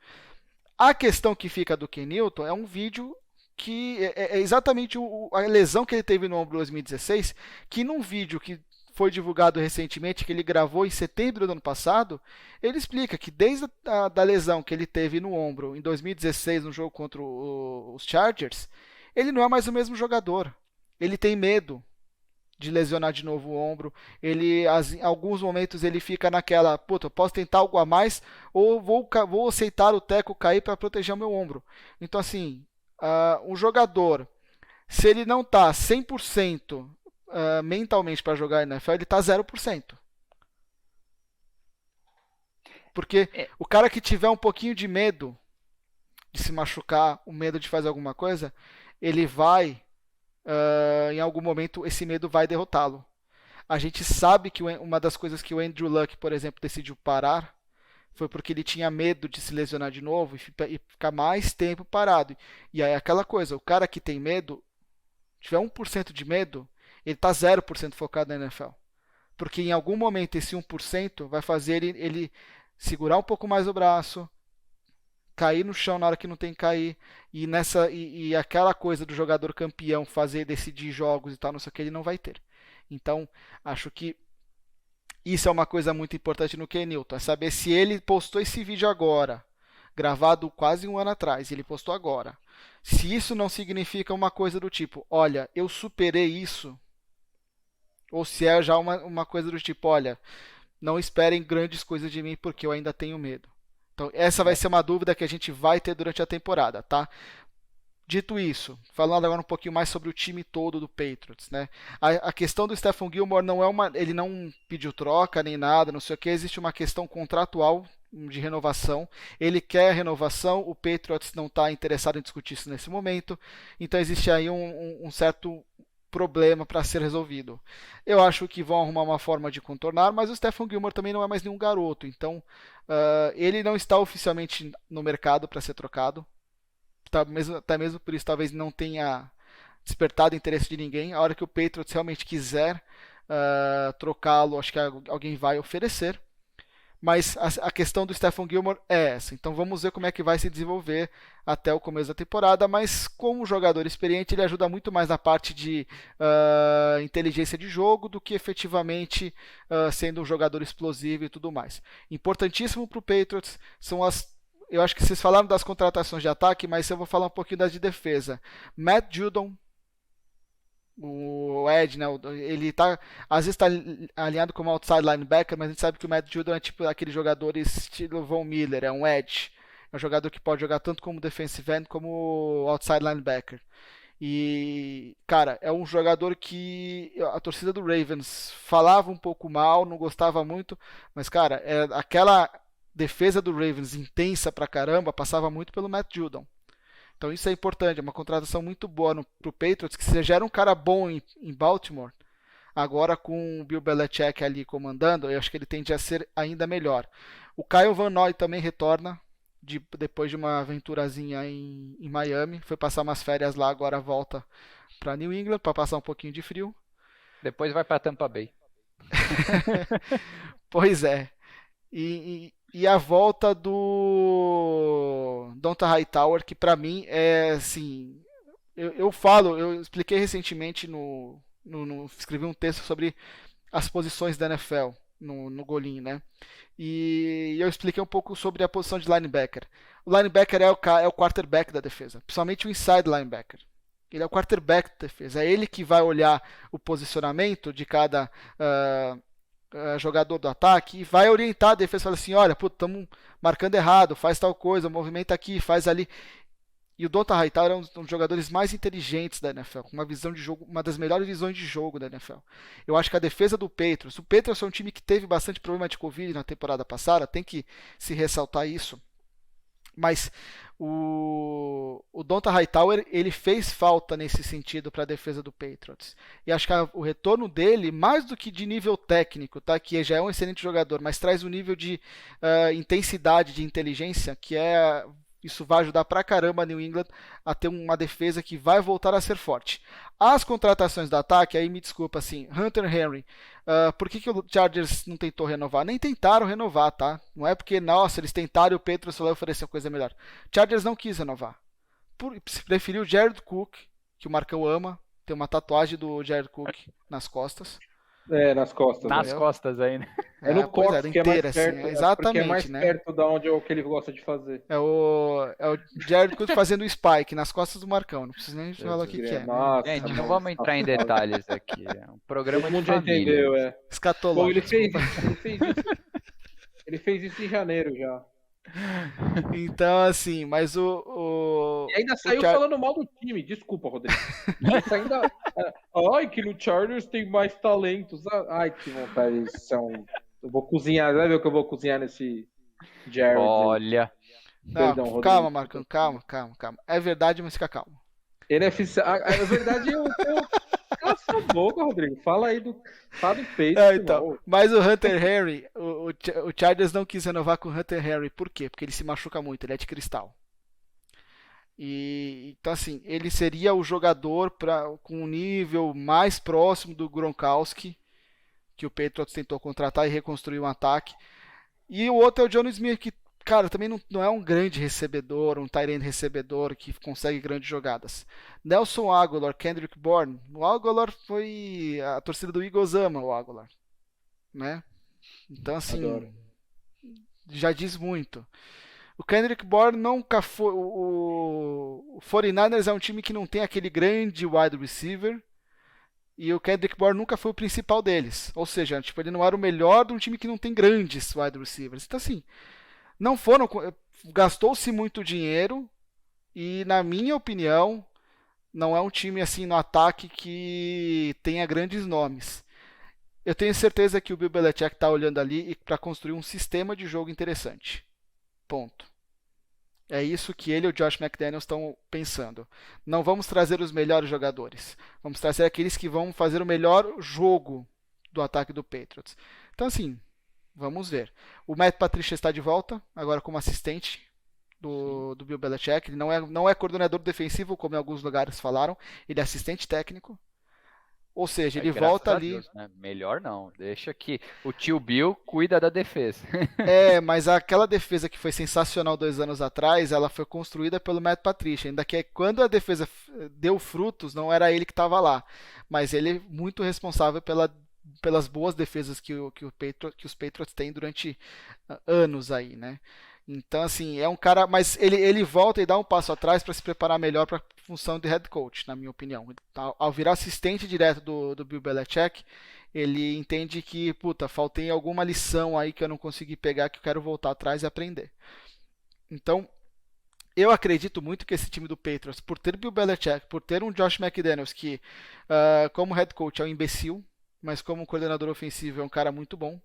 Speaker 1: A questão que fica do Ken Newton é um vídeo que é exatamente a lesão que ele teve no ombro em 2016, que num vídeo que foi divulgado recentemente, que ele gravou em setembro do ano passado, ele explica que desde a lesão que ele teve no ombro em 2016, no jogo contra os Chargers, ele não é mais o mesmo jogador. Ele tem medo de lesionar de novo o ombro. Em alguns momentos ele fica naquela, puta, eu posso tentar algo a mais ou vou aceitar o teco cair para proteger o meu ombro. Então assim, um jogador, se ele não está 100% mentalmente para jogar na NFL, ele está 0%. Porque o cara que tiver um pouquinho de medo de se machucar, o medo de fazer alguma coisa, ele vai, em algum momento, esse medo vai derrotá-lo. A gente sabe que uma das coisas que o Andrew Luck, por exemplo, decidiu parar foi porque ele tinha medo de se lesionar de novo e ficar mais tempo parado. E aí aquela coisa, o cara que tem medo, tiver 1% de medo, ele está 0% focado na NFL. Porque em algum momento esse 1% vai fazer ele segurar um pouco mais o braço, cair no chão na hora que não tem que cair, e aquela coisa do jogador campeão fazer decidir jogos e tal, não sei o que, ele não vai ter. Então, acho que isso é uma coisa muito importante no Ken Newton, é saber se ele postou esse vídeo agora, gravado quase um ano atrás, e ele postou agora. Se isso não significa uma coisa do tipo, olha, eu superei isso, ou se é já uma coisa do tipo, olha, não esperem grandes coisas de mim porque eu ainda tenho medo. Então, essa vai ser uma dúvida que a gente vai ter durante a temporada, tá? Dito isso, falando agora um pouquinho mais sobre o time todo do Patriots, né? A questão do Stephon Gilmore não é ele não pediu troca nem nada, não sei o que, existe uma questão contratual de renovação. Ele quer renovação, o Patriots não está interessado em discutir isso nesse momento, então existe aí um certo problema para ser resolvido. Eu acho que vão arrumar uma forma de contornar, mas o Stephon Gilmore também não é mais nenhum garoto, então ele não está oficialmente no mercado para ser trocado. Até mesmo por isso talvez não tenha despertado interesse de ninguém. A hora que o Patriots realmente quiser trocá-lo, acho que alguém vai oferecer. Mas a questão do Stephon Gilmore é essa. Então vamos ver como é que vai se desenvolver até o começo da temporada. Mas como jogador experiente, ele ajuda muito mais na parte de inteligência de jogo do que efetivamente sendo um jogador explosivo e tudo mais. Importantíssimo para o Patriots são eu acho que vocês falaram das contratações de ataque, mas eu vou falar um pouquinho das de defesa. Matt Judon, o Ed, né? Ele às vezes está alinhado como outside linebacker, mas a gente sabe que o Matt Judon é tipo aquele jogador estilo Von Miller, é um edge. É um jogador que pode jogar tanto como defensive end como outside linebacker. E, cara, é um jogador que a torcida do Ravens falava um pouco mal, não gostava muito, mas, cara, aquela defesa do Ravens intensa pra caramba passava muito pelo Matt Judon. Então isso é importante, é uma contratação muito boa pro Patriots, que se já era um cara bom em Baltimore, agora com o Bill Belichick ali comandando, eu acho que ele tende a ser ainda melhor. O Kyle Van Noy também retorna, depois de uma aventurazinha em Miami, foi passar umas férias lá, agora volta para New England para passar um pouquinho de frio.
Speaker 2: Depois vai para Tampa Bay.
Speaker 1: Pois é. E a volta do Donta Hightower, que para mim é assim. Eu expliquei recentemente escrevi um texto sobre as posições da NFL no Golim, né? E eu expliquei um pouco sobre a posição de linebacker. O linebacker é o quarterback da defesa, principalmente o inside linebacker. Ele é o quarterback da defesa. É ele que vai olhar o posicionamento de cada jogador do ataque e vai orientar a defesa, fala assim, olha, estamos marcando errado, faz tal coisa, movimenta aqui, faz ali. E o Donta Hightower é um dos jogadores mais inteligentes da NFL, com uma visão de jogo, uma das melhores visões de jogo da NFL. Eu acho que a defesa do Patriots, o Patriots é um time que teve bastante problema de Covid na temporada passada, tem que se ressaltar isso. Mas o Donta Hightower, ele fez falta nesse sentido para a defesa do Patriots. E acho que o retorno dele, mais do que de nível técnico, tá? Que já é um excelente jogador, mas traz um nível de intensidade, de inteligência, que isso vai ajudar pra caramba a New England a ter uma defesa que vai voltar a ser forte. As contratações do ataque, aí me desculpa, assim, Hunter Henry, por que o Chargers não tentou renovar? Nem tentaram renovar, tá? Não é porque, nossa, eles tentaram e o Patriots só ofereceu coisa melhor. Chargers não quis renovar. Preferiu o Jared Cook, que o Marcão ama, tem uma tatuagem do Jared Cook nas costas.
Speaker 3: Nas costas.
Speaker 2: Nas costas ainda.
Speaker 3: É no cóccix, que é mais perto,
Speaker 1: assim, exatamente,
Speaker 3: é mais perto da onde que ele gosta de fazer.
Speaker 1: É o Jared Cook fazendo o spike nas costas do Marcão. Não preciso nem falar o que é.
Speaker 3: Nossa,
Speaker 2: gente, não vamos entrar em detalhes aqui. É um programa de família.
Speaker 3: Já entendeu,
Speaker 1: Escatológico.
Speaker 3: Ele fez isso em janeiro já.
Speaker 1: Então, assim, mas
Speaker 3: E ainda saiu falando mal do time. Desculpa, Rodrigo. Isso ainda... Ai, que no Chargers tem mais talentos. Ai, que vontade. Eu vou cozinhar. Vai ver o que eu vou cozinhar nesse Jared.
Speaker 2: Olha.
Speaker 1: Não,
Speaker 3: Perdão,
Speaker 1: calma,
Speaker 3: Rodrigo.
Speaker 1: Marcão, calma. É verdade, mas fica calmo.
Speaker 3: NFC, a verdade, cala sua boca, Rodrigo. Fala do
Speaker 1: É,
Speaker 3: Patriots,
Speaker 1: então,
Speaker 3: irmão.
Speaker 1: mas o Hunter Henry, o Chargers não quis renovar com o Hunter Henry. Por quê? Porque ele se machuca muito, ele é de cristal. E então assim, ele seria o jogador com um nível mais próximo do Gronkowski, que o Patriots tentou contratar e reconstruir um ataque. E o outro é o John Smith, que, cara, também não é um grande recebedor, um tight end recebedor que consegue grandes jogadas. Nelson Aguilar, Kendrick Bourne. O Aguilar foi. A torcida do Eagles ama o Aguilar, né? Então,
Speaker 3: Adoro.
Speaker 1: assim, já diz muito. O Kendrick Bourne nunca foi. O 49ers é um time que não tem aquele grande wide receiver. E o Kendrick Bourne nunca foi o principal deles. Ou seja, tipo, ele não era o melhor de um time que não tem grandes wide receivers. Então, assim, não foram. Gastou-se muito dinheiro. E, na minha opinião, não é um time assim no ataque que tenha grandes nomes. Eu tenho certeza que o Bill Belichick está olhando ali para construir um sistema de jogo interessante. Ponto. É isso que ele e o Josh McDaniels estão pensando. Não vamos trazer os melhores jogadores. Vamos trazer aqueles que vão fazer o melhor jogo do ataque do Patriots. Então, assim, vamos ver. O Matt Patricia está de volta, agora como assistente do Bill Belichick. Ele não é coordenador defensivo, como em alguns lugares falaram. Ele é assistente técnico. Ou seja, ele
Speaker 2: Graças
Speaker 1: volta
Speaker 2: a
Speaker 1: ali.
Speaker 2: Deus, né? Melhor não. Deixa que o tio Bill cuida da defesa.
Speaker 1: É, mas aquela defesa que foi sensacional 2 anos atrás, ela foi construída pelo Matt Patricia. Ainda que quando a defesa deu frutos, não era ele que estava lá. Mas ele é muito responsável pelas boas defesas que os Patriots têm durante anos aí, né? Então, assim, é um cara. Mas ele volta e dá um passo atrás para se preparar melhor para a função de head coach, na minha opinião. Ao virar assistente direto do Bill Belichick, ele entende que, puta, faltei alguma lição aí que eu não consegui pegar, que eu quero voltar atrás e aprender. Então, eu acredito muito que esse time do Patriots, por ter Bill Belichick, por ter um Josh McDaniels que, como head coach, é um imbecil, mas como coordenador ofensivo é um cara muito bom.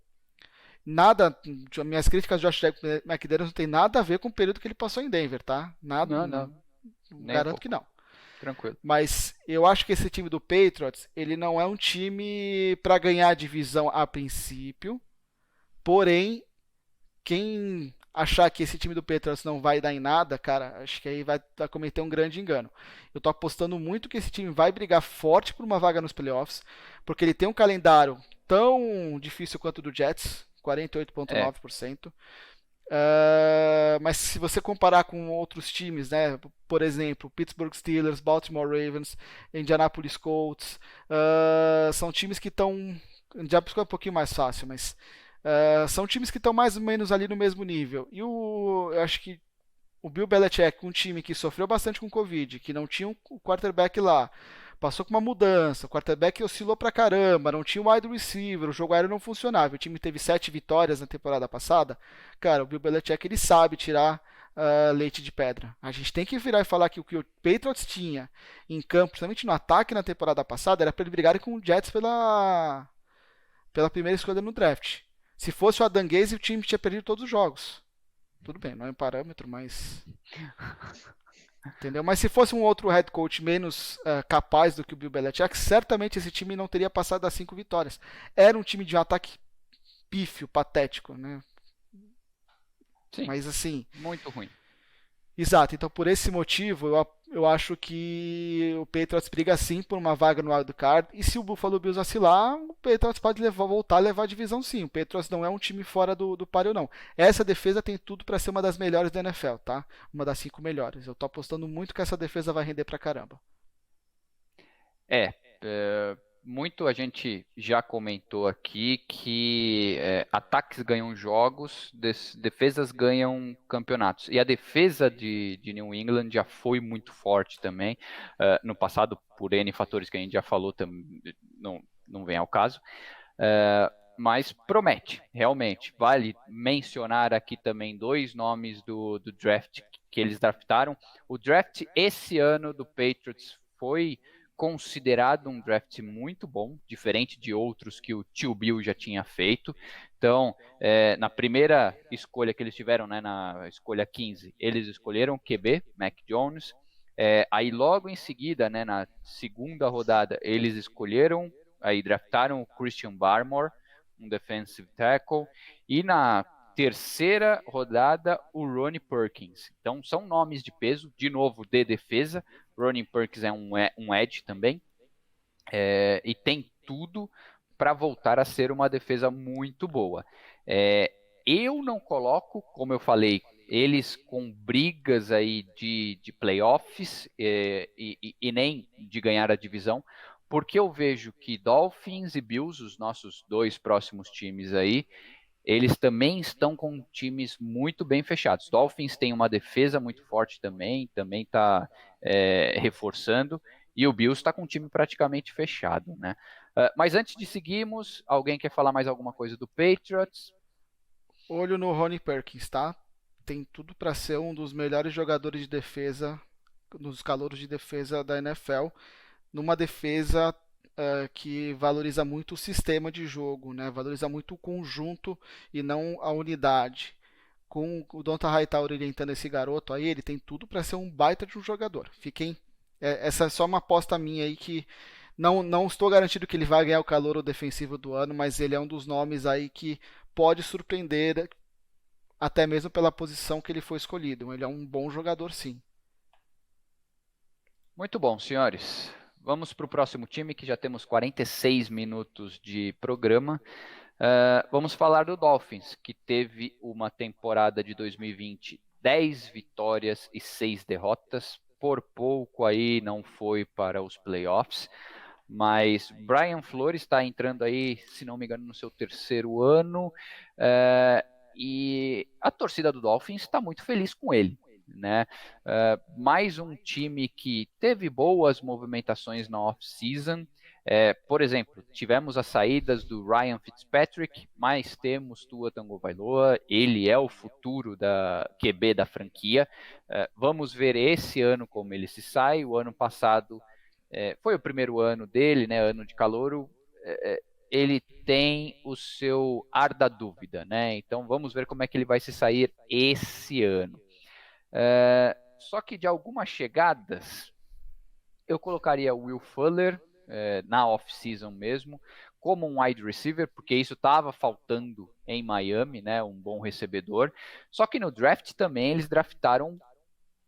Speaker 1: Nada, minhas críticas de Josh McDaniels não tem nada a ver com o período que ele passou em Denver, tá? Nada,
Speaker 2: Não. Nem um
Speaker 1: garanto
Speaker 2: pouco.
Speaker 1: que não.
Speaker 2: Tranquilo.
Speaker 1: Mas eu acho que esse time do Patriots, ele não é um time para ganhar a divisão a princípio. Porém, quem achar que esse time do Patriots não vai dar em nada, cara, acho que aí vai cometer um grande engano. Eu tô apostando muito que esse time vai brigar forte por uma vaga nos playoffs, porque ele tem um calendário tão difícil quanto o do Jets,
Speaker 2: É.
Speaker 1: 48,9%. Mas se você comparar com outros times, né, por exemplo, Pittsburgh Steelers, Baltimore Ravens, Indianapolis Colts, são times que estão. Indianapolis é um pouquinho mais fácil, mas são times que estão mais ou menos ali no mesmo nível. E eu acho que o Bill Belichick, um time que sofreu bastante com o Covid, que não tinha um quarterback lá, passou com uma mudança, o quarterback oscilou pra caramba, não tinha um wide receiver, o jogo aéreo não funcionava, o time teve 7 vitórias na temporada passada. Cara, o Bill Belichick ele sabe tirar leite de pedra. A gente tem que virar e falar que o que o Patriots tinha em campo, principalmente no ataque na temporada passada, era para ele brigar com o Jets pela primeira escolha no draft. Se fosse o Adam Gaze, o time tinha perdido todos os jogos. Tudo bem, não é um parâmetro, mas. Entendeu? Mas se fosse um outro head coach menos capaz do que o Bill Belichick, certamente esse time não teria passado das 5 vitórias. Era um time de um ataque pífio, patético, né?
Speaker 2: Sim.
Speaker 1: Mas assim.
Speaker 2: Muito ruim.
Speaker 1: Exato, então por esse motivo eu acho que o Patriots briga sim por uma vaga no wildcard. E se o Buffalo Bills vacilar, o Patriots pode voltar a levar a divisão sim. O Patriots não é um time fora do páreo, não. Essa defesa tem tudo para ser uma das melhores da NFL, tá? Uma das 5 melhores. Eu tô apostando muito que essa defesa vai render pra caramba.
Speaker 2: Muito a gente já comentou aqui que ataques ganham jogos, defesas ganham campeonatos. E a defesa de New England já foi muito forte também, no passado, por N fatores que a gente já falou, não vem ao caso. Mas promete, realmente. Vale mencionar aqui também 2 nomes do draft que eles draftaram. O draft esse ano do Patriots foi considerado um draft muito bom, diferente de outros que o Tio Bill já tinha feito. Então, na primeira escolha que eles tiveram, né, na escolha 15, eles escolheram o QB, Mac Jones. Aí logo em seguida, né, na segunda rodada, eles escolheram, aí draftaram o Christian Barmore, um defensive tackle, e na terceira rodada o Ronnie Perkins. Então são nomes de peso, de novo de defesa. Ronnie Perkins é um edge também, e tem tudo para voltar a ser uma defesa muito boa. Eu não coloco, como eu falei, eles com brigas aí de playoffs e nem de ganhar a divisão, porque eu vejo que Dolphins e Bills, os nossos dois próximos times aí, eles também estão com times muito bem fechados. Dolphins tem uma defesa muito forte também está reforçando, e o Bills está com um time praticamente fechado, né? Mas antes de seguirmos, alguém quer falar mais alguma coisa do Patriots?
Speaker 1: Olho no Ronnie Perkins, tá? Tem tudo para ser um dos melhores jogadores de defesa, dos calouros de defesa da NFL, numa defesa que valoriza muito o sistema de jogo, né? Valoriza muito o conjunto e não a unidade. Com o Donta Hightower orientando esse garoto aí, ele tem tudo para ser um baita de um jogador. Essa é só uma aposta minha aí que não estou garantido que ele vai ganhar o calouro defensivo do ano, mas ele é um dos nomes aí que pode surpreender até mesmo pela posição que ele foi escolhido. Ele é um bom jogador, sim.
Speaker 2: Muito bom, senhores. Vamos para o próximo time, que já temos 46 minutos de programa. Vamos falar do Dolphins, que teve uma temporada de 2020, 10 vitórias e 6 derrotas. Por pouco aí não foi para os playoffs. Mas Brian Flores está entrando aí, se não me engano, no seu terceiro ano. E a torcida do Dolphins está muito feliz com ele, né? Mais um time que teve boas movimentações na off-season. Por exemplo, tivemos as saídas do Ryan Fitzpatrick, mas temos Tua Tagovailoa, ele é o futuro da QB da franquia. Vamos ver esse ano como ele se sai. O ano passado foi o primeiro ano dele, né, ano de calouro. Ele tem o seu ar da dúvida, né? Então vamos ver como é que ele vai se sair esse ano. Só que de algumas chegadas, eu colocaria o Will Fuller na off-season mesmo, como um wide receiver, porque isso estava faltando em Miami, né? Um bom recebedor. Só que no draft também eles draftaram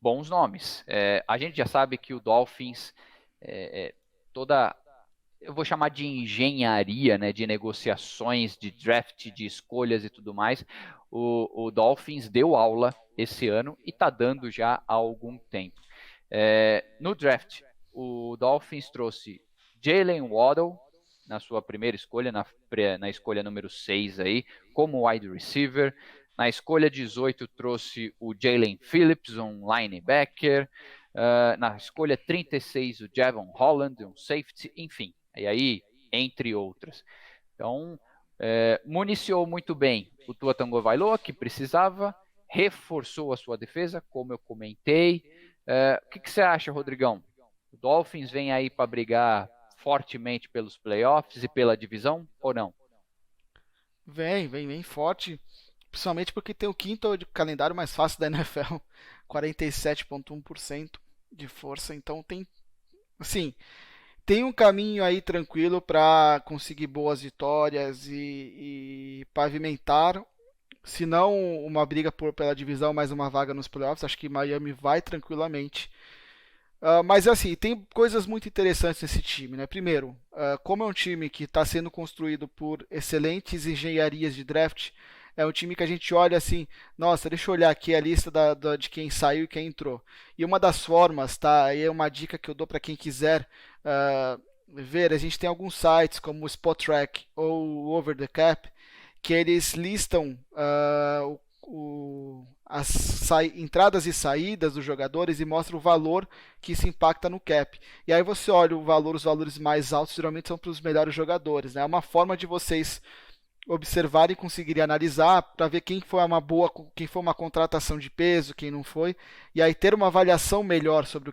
Speaker 2: bons nomes. A gente já sabe que o Dolphins, eu vou chamar de engenharia, né, de negociações, de draft, de escolhas e tudo mais, o Dolphins deu aula esse ano e está dando já há algum tempo. No draft, o Dolphins trouxe Jalen Waddle na sua primeira escolha, na escolha número 6 aí, como wide receiver. Na escolha 18 trouxe o Jalen Phillips, um linebacker. Na escolha 36 o Javon Holland, um safety, enfim. E aí, entre outras. Então, municiou muito bem o Tua Tagovailoa, que precisava, reforçou a sua defesa, como eu comentei. O que você acha, Rodrigão? O Dolphins vem aí para brigar fortemente pelos playoffs e pela divisão, ou não?
Speaker 1: Vem forte, principalmente porque tem o quinto calendário mais fácil da NFL, 47,1% de força, então tem um caminho aí tranquilo para conseguir boas vitórias e pavimentar, se não uma briga pela divisão, mais uma vaga nos playoffs. Acho que Miami vai tranquilamente. Mas assim, tem coisas muito interessantes nesse time, né? Primeiro, como é um time que está sendo construído por excelentes engenharias de draft, é um time que a gente olha assim, nossa, deixa eu olhar aqui a lista de quem saiu e quem entrou. E uma das formas, tá? Aí é uma dica que eu dou para quem quiser ver. A gente tem alguns sites como o Spotrac ou o Over the Cap, que eles listam as entradas e saídas dos jogadores e mostra o valor que isso impacta no cap. E aí você olha os valores mais altos geralmente são para os melhores jogadores, né? É uma forma de vocês observarem e conseguirem analisar para ver quem foi uma contratação de peso, quem não foi, e aí ter uma avaliação melhor sobre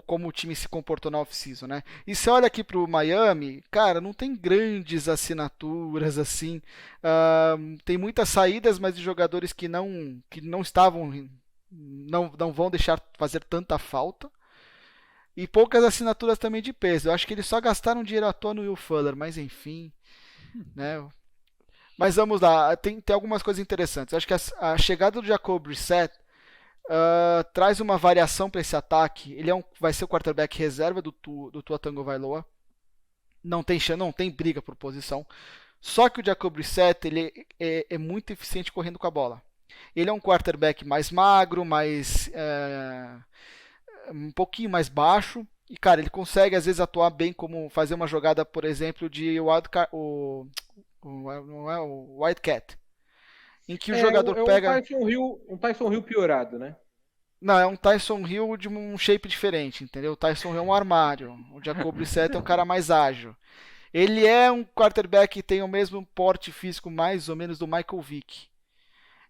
Speaker 1: como o time se comportou na off-season, né? E você olha aqui pro Miami, cara, não tem grandes assinaturas assim. Tem muitas saídas, mas de jogadores que não estavam, não vão deixar fazer tanta falta. E poucas assinaturas também de peso. Eu acho que eles só gastaram dinheiro à toa no Will Fuller, mas enfim, né? Mas vamos lá, tem algumas coisas interessantes. Eu acho que a chegada do Jacob Brissett traz uma variação para esse ataque. Ele vai ser o quarterback reserva do Tua Tagovailoa. Não tem briga por posição. Só que o Jacob Brissett ele é muito eficiente correndo com a bola. Ele é um quarterback mais magro, um pouquinho mais baixo. E, cara, ele consegue às vezes atuar bem como fazer uma jogada, por exemplo, de não é o Wildcat, em que o jogador pega.
Speaker 3: Um Tyson Hill piorado, né?
Speaker 1: Não, é um Tyson Hill de um shape diferente, entendeu? O Tyson Hill é um armário. O Jacob Brissett é um cara mais ágil. Ele é um quarterback que tem o mesmo porte físico mais ou menos do Michael Vick.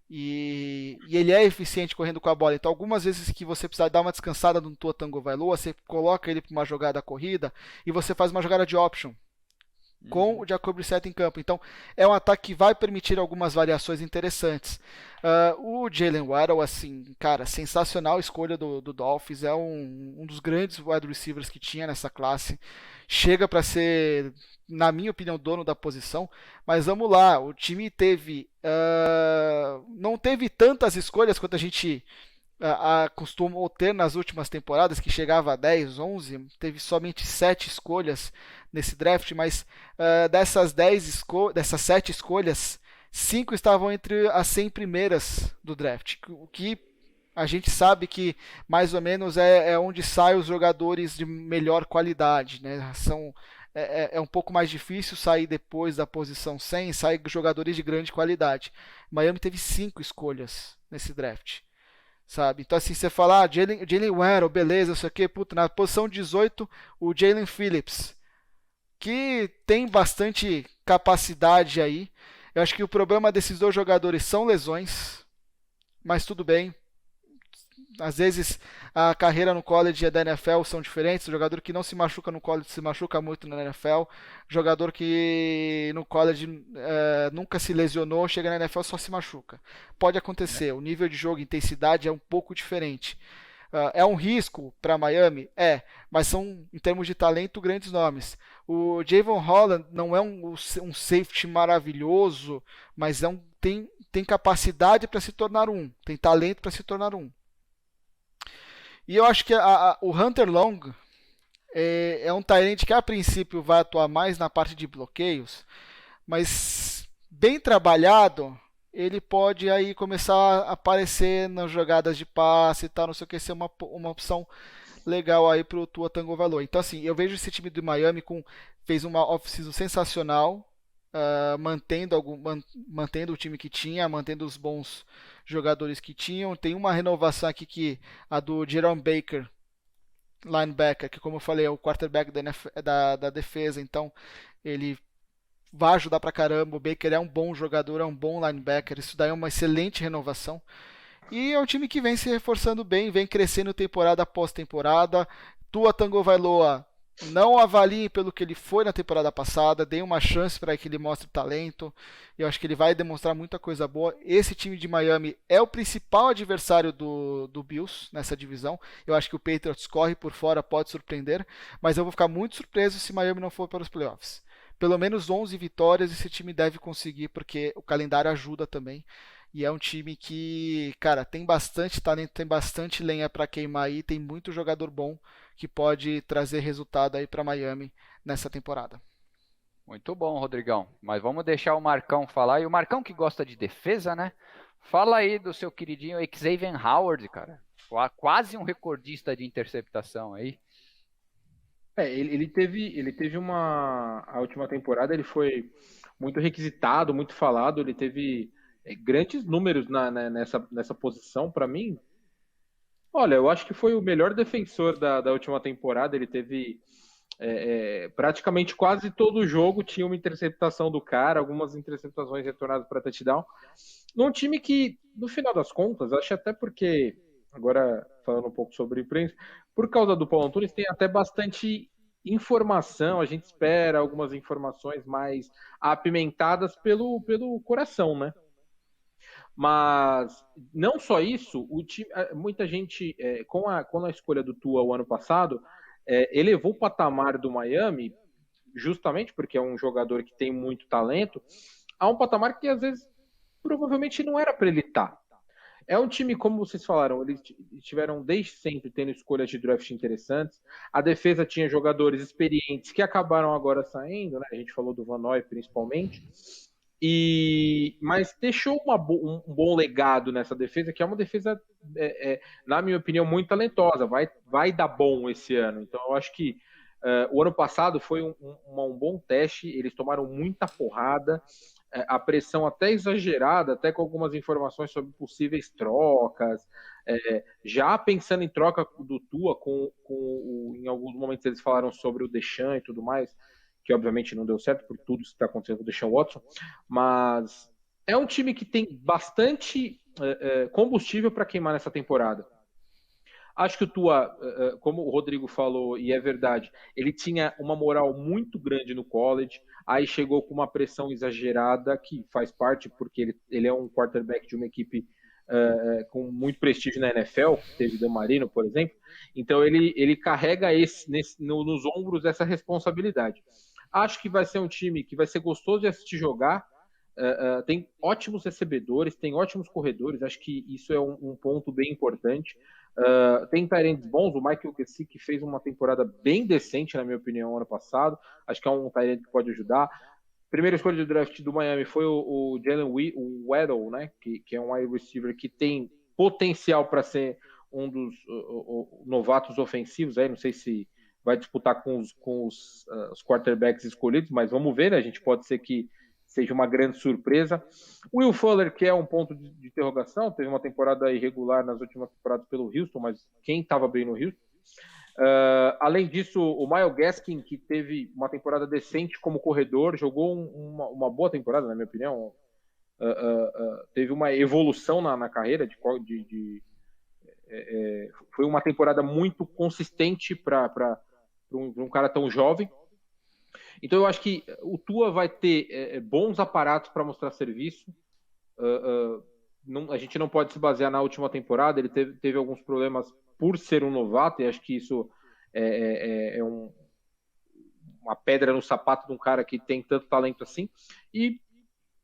Speaker 1: E ele é eficiente correndo com a bola. Então, algumas vezes que você precisa dar uma descansada no Tua Tagovailoa, você coloca ele para uma jogada corrida e você faz uma jogada de option com o Jacob Brissett em campo. Então, é um ataque que vai permitir algumas variações interessantes. O Jalen Waddle, assim, cara, sensacional escolha do Dolphins. É um dos grandes wide receivers que tinha nessa classe. Chega para ser, na minha opinião, dono da posição. Mas vamos lá, o time não teve tantas escolhas quanto a gente costumou ter nas últimas temporadas, que chegava a 10, 11, teve somente 7 escolhas nesse draft, mas dessas 7 escolhas, 5 estavam entre as 100 primeiras do draft, o que a gente sabe que mais ou menos é onde saem os jogadores de melhor qualidade, né? É um pouco mais difícil sair depois da posição 100, sair jogadores de grande qualidade. Miami teve 5 escolhas nesse draft. Sabe? Então, assim, você fala, Jalen Waddle, beleza, isso aqui, puta, na posição 18, o Jalen Phillips, que tem bastante capacidade aí. Eu acho que o problema desses dois jogadores são lesões, mas tudo bem. Às vezes a carreira no college e da NFL são diferentes. O jogador que não se machuca no college se machuca muito na NFL. Jogador que no college nunca se lesionou, chega na NFL só se machuca. Pode acontecer. O nível de jogo e intensidade é um pouco diferente. É um risco para Miami? Mas são, em termos de talento, grandes nomes. O Javon Holland não é um safety maravilhoso, mas tem capacidade para se tornar tem talento para se tornar E eu acho que o Hunter Long é um tight end que a princípio vai atuar mais na parte de bloqueios, mas bem trabalhado, ele pode aí começar a aparecer nas jogadas de passe e tal, não sei o que, ser uma opção legal aí pro Tua Tagovailoa. Então, assim, eu vejo esse time do Miami fez uma off-season sensacional, mantendo o time que tinha, mantendo os bons jogadores que tinham. Tem uma renovação aqui a do Jerome Baker, linebacker, que como eu falei é o quarterback da defesa, então ele vai ajudar pra caramba. O Baker é um bom jogador, é um bom linebacker, isso daí é uma excelente renovação. E é um time que vem se reforçando bem, vem crescendo temporada após temporada. Tua Tagovailoa, não avalie pelo que ele foi na temporada passada, dê uma chance para que ele mostre talento. Eu acho que ele vai demonstrar muita coisa boa. Esse time de Miami é o principal adversário do Bills nessa divisão. Eu acho que o Patriots corre por fora, pode surpreender, mas eu vou ficar muito surpreso se Miami não for para os playoffs. Pelo menos 11 vitórias esse time deve conseguir, porque o calendário ajuda também. E é um time que, cara, tem bastante talento, tem bastante lenha para queimar aí, tem muito jogador bom que pode trazer resultado aí para Miami nessa temporada.
Speaker 2: Muito bom, Rodrigão. Mas vamos deixar o Marcão falar. E o Marcão que gosta de defesa, né? Fala aí do seu queridinho Xavier Howard, cara. Quase um recordista de interceptação aí.
Speaker 3: Ele teve a última temporada, ele foi muito requisitado, muito falado, ele teve grandes números nessa posição. Para mim, olha, eu acho que foi o melhor defensor da última temporada. Ele teve praticamente quase todo o jogo tinha uma interceptação do cara, algumas interceptações retornadas para touchdown, num time que, no final das contas, acho até porque agora falando um pouco sobre imprensa, por causa do Paulo Antunes, tem até bastante informação, a gente espera algumas informações mais apimentadas pelo coração, né? Mas não só isso, o time, muita gente, com a escolha do Tua o ano passado, elevou o patamar do Miami, justamente porque é um jogador que tem muito talento, a um patamar que às vezes provavelmente não era para ele estar. É um time, como vocês falaram, eles tiveram desde sempre tendo escolhas de draft interessantes. A defesa tinha jogadores experientes que acabaram agora saindo, né? A gente falou do Van Noy principalmente. Mas deixou um bom legado nessa defesa, que é uma defesa, na minha opinião, muito talentosa. Vai dar bom esse ano. Então, eu acho que o ano passado foi um bom teste. Eles tomaram muita porrada, a pressão até exagerada, até com algumas informações sobre possíveis trocas. Já pensando em troca do Tua, em alguns momentos eles falaram sobre o Deschamps e tudo mais, que obviamente não deu certo por tudo isso que está acontecendo com o Deshaun Watson, mas é um time que tem bastante combustível para queimar nessa temporada. Acho que o Tua, como o Rodrigo falou, e é verdade, ele tinha uma moral muito grande no college, aí chegou com uma pressão exagerada, que faz parte, porque ele é um quarterback de uma equipe com muito prestígio na NFL, teve Dan Marino, por exemplo, então ele carrega nos ombros essa responsabilidade. Acho que vai ser um time que vai ser gostoso de assistir jogar, tem ótimos recebedores, tem ótimos corredores, acho que isso é um ponto bem importante. Tem tight bons, o Michael Gesicki fez uma temporada bem decente, na minha opinião, ano passado. Acho que é um tight que pode ajudar. Primeira escolha de draft do Miami foi o Jalen Waddle, né? Que é um wide receiver que tem potencial para ser um dos novatos ofensivos. Aí não sei se vai disputar com os quarterbacks escolhidos, mas vamos ver, né? A gente pode ser que seja uma grande surpresa. Will Fuller, que é um ponto de interrogação, teve uma temporada irregular nas últimas temporadas pelo Houston, mas quem estava bem no Houston? Além disso, o Myles Gaskin, que teve uma temporada decente como corredor, jogou uma boa temporada, na minha opinião. Teve uma evolução na carreira, foi uma temporada muito consistente para um cara tão jovem. Então eu acho que o Tua vai ter bons aparatos para mostrar serviço. A gente não pode se basear na última temporada, ele teve alguns problemas por ser um novato, e acho que isso é uma pedra no sapato de um cara que tem tanto talento assim. E,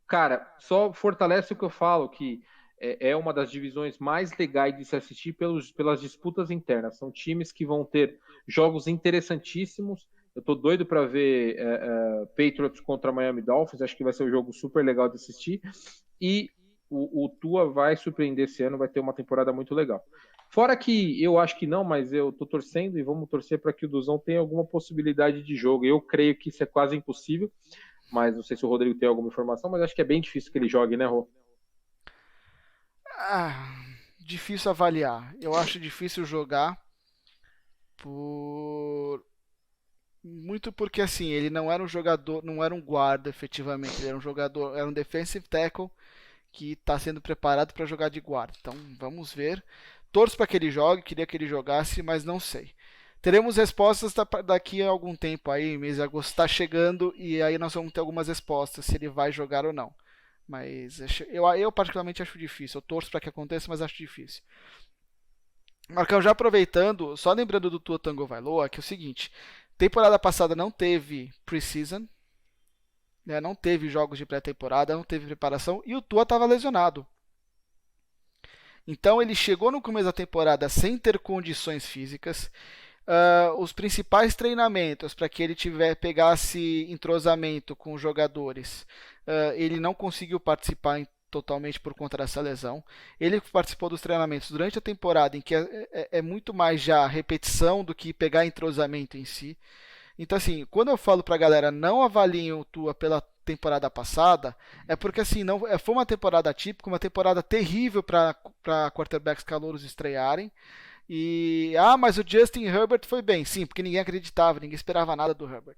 Speaker 3: cara, só fortalece o que eu falo, que é uma das divisões mais legais de se assistir pelas disputas internas. São times que vão ter jogos interessantíssimos. Eu tô doido para ver Patriots contra Miami Dolphins. Acho que vai ser um jogo super legal de assistir. E o Tua vai surpreender esse ano, vai ter uma temporada muito legal. Fora que eu acho que não, mas eu tô torcendo e vamos torcer para que o Duzão tenha alguma possibilidade de jogo. Eu creio que isso é quase impossível, mas não sei se o Rodrigo tem alguma informação, mas acho que é bem difícil que ele jogue, né, Rô?
Speaker 1: Difícil avaliar. Eu acho difícil jogar muito porque assim, ele não era um jogador, não era um guarda efetivamente, ele era um jogador, era um defensive tackle que está sendo preparado para jogar de guarda. Então, vamos ver. Torço para que ele jogue, queria que ele jogasse, mas não sei. Teremos respostas daqui a algum tempo aí, mês de agosto está chegando e aí nós vamos ter algumas respostas se ele vai jogar ou não. Mas eu particularmente acho difícil. Eu torço para que aconteça, mas acho difícil. Marcão, já aproveitando, só lembrando do Tua Tango Vailoa, que é o seguinte: temporada passada não teve preseason, né, não teve jogos de pré-temporada, não teve preparação e o Tua estava lesionado. Então ele chegou no começo da temporada sem ter condições físicas. Os principais treinamentos para que ele pegasse entrosamento com os jogadores, ele não conseguiu participar totalmente por conta dessa lesão. Ele participou dos treinamentos durante a temporada, em que é muito mais já repetição do que pegar entrosamento em si. Então, assim, quando eu falo pra galera não avaliem o Tua pela temporada passada, é porque assim, não, foi uma temporada atípica, uma temporada terrível para quarterbacks calouros estrearem. Mas o Justin Herbert foi bem, sim, porque ninguém acreditava, ninguém esperava nada do Herbert.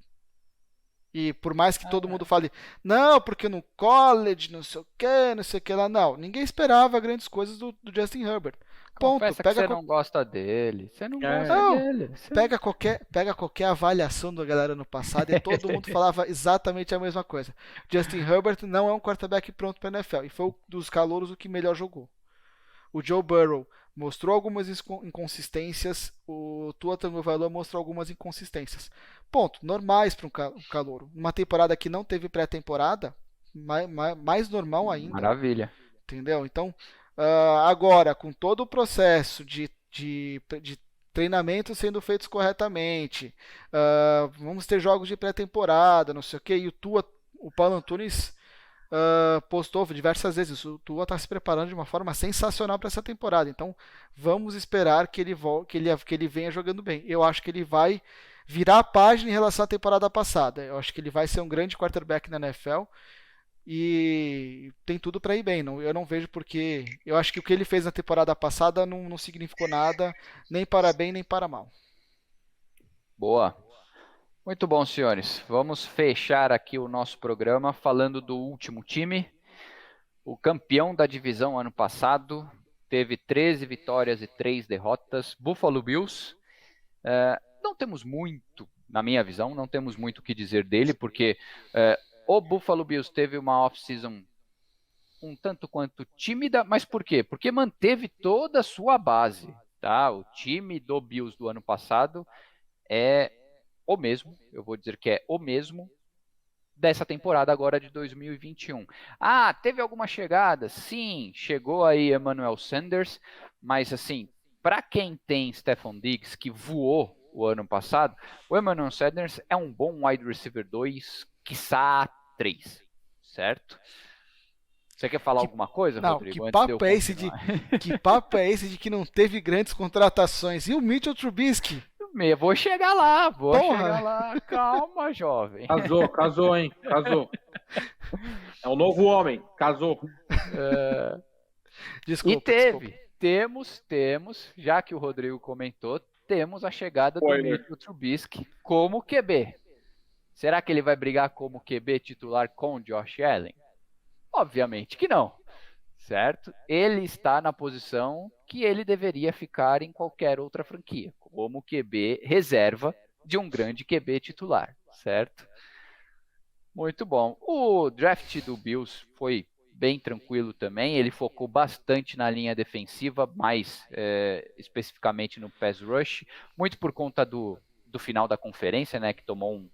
Speaker 1: E por mais que todo mundo fale, não, porque no college, não sei o que lá, não, ninguém esperava grandes coisas do Justin Herbert. Ponto.
Speaker 2: Confessa que você não gosta dele. Você não gosta
Speaker 1: Não,
Speaker 2: dele.
Speaker 1: pega qualquer avaliação da galera no passado e todo mundo falava exatamente a mesma coisa. Justin Herbert não é um quarterback pronto para NFL e foi um dos calouros o que melhor jogou. O Joe Burrow mostrou algumas inconsistências, o Tua Tagovailoa mostrou algumas inconsistências. Ponto, normais para um calouro. Uma temporada que não teve pré-temporada, mais normal ainda.
Speaker 2: Maravilha.
Speaker 1: Entendeu? Então, agora, com todo o processo de treinamento sendo feitos corretamente, vamos ter jogos de pré-temporada, não sei o que, e o Paulo Antunes postou diversas vezes, o Tua está se preparando de uma forma sensacional para essa temporada, então vamos esperar que ele venha jogando bem. Eu acho que ele vai virar a página em relação à temporada passada, eu acho que ele vai ser um grande quarterback na NFL, e tem tudo para ir bem. Eu não vejo porque. Eu acho que o que ele fez na temporada passada não significou nada, nem para bem, nem para mal.
Speaker 2: Boa. Muito bom, senhores. Vamos fechar aqui o nosso programa falando do último time. O campeão da divisão ano passado teve 13 vitórias e 3 derrotas. Buffalo Bills. Não temos muito, na minha visão, não temos muito o que dizer dele, porque o Buffalo Bills teve uma off-season um tanto quanto tímida, mas por quê? Porque manteve toda a sua base, tá? O time do Bills do ano passado é o mesmo, eu vou dizer que é o mesmo dessa temporada agora de 2021. Teve alguma chegada? Sim, chegou aí Emmanuel Sanders, mas assim, para quem tem Stephon Diggs, que voou o ano passado, o Emmanuel Sanders é um bom wide receiver 2, quiçá 3, certo? Você quer falar alguma coisa,
Speaker 1: não,
Speaker 2: Rodrigo?
Speaker 1: Que papo é esse de que não teve grandes contratações? E o Mitchell Trubisky?
Speaker 2: Vou chegar lá. Calma, jovem.
Speaker 3: Casou, hein? Casou. É um novo homem, casou.
Speaker 2: Desculpa. Temos, já que o Rodrigo comentou, temos a chegada do Mitchell Trubisky como QB. Será que ele vai brigar como QB titular com Josh Allen? Obviamente que não, certo? Ele está na posição que ele deveria ficar em qualquer outra franquia, como QB reserva de um grande QB titular, certo? Muito bom. O draft do Bills foi bem tranquilo também, ele focou bastante na linha defensiva, mais especificamente no pass rush, muito por conta do final da conferência, né, que tomou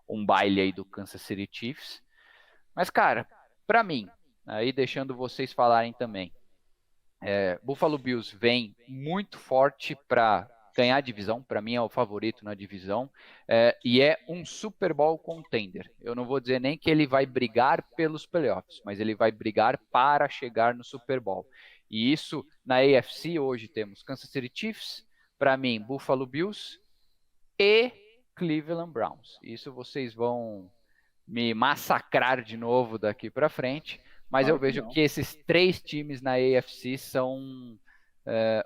Speaker 2: um baile aí do Kansas City Chiefs. Mas, cara, para mim, aí deixando vocês falarem também, Buffalo Bills vem muito forte para ganhar a divisão, para mim é o favorito na divisão, e é um Super Bowl contender. Eu não vou dizer nem que ele vai brigar pelos playoffs, mas ele vai brigar para chegar no Super Bowl. E isso, na AFC, hoje temos Kansas City Chiefs, para mim, Buffalo Bills e Cleveland Browns. Isso vocês vão me massacrar de novo daqui para frente, mas eu vejo que esses 3 times na AFC são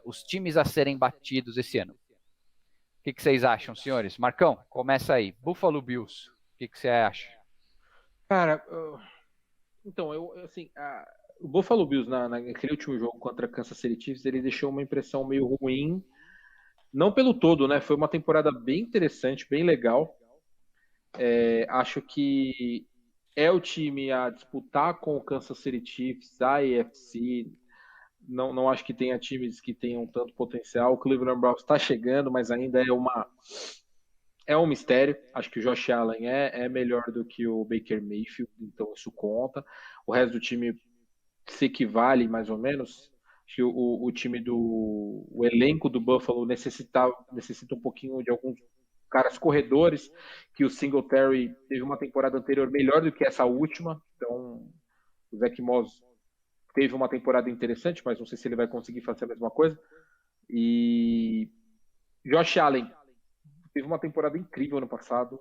Speaker 2: os times a serem batidos esse ano. O que vocês acham, senhores? Marcão, começa aí. Buffalo Bills, o que você acha?
Speaker 3: Cara, então, o Buffalo Bills naquele último jogo contra Kansas City Chiefs, ele deixou uma impressão meio ruim, não pelo todo, né? Foi uma temporada bem interessante, bem legal. Acho que é o time a disputar com o Kansas City Chiefs, a AFC. Não acho que tenha times que tenham tanto potencial. O Cleveland Browns está chegando, mas ainda é um mistério. Acho que o Josh Allen é melhor do que o Baker Mayfield, então isso conta. O resto do time se equivale, mais ou menos. Acho que o time o elenco do Buffalo necessita um pouquinho de alguns caras corredores, que o Singletary teve uma temporada anterior melhor do que essa última, então o Zach Moss teve uma temporada interessante, mas não sei se ele vai conseguir fazer a mesma coisa. E Josh Allen teve uma temporada incrível ano passado,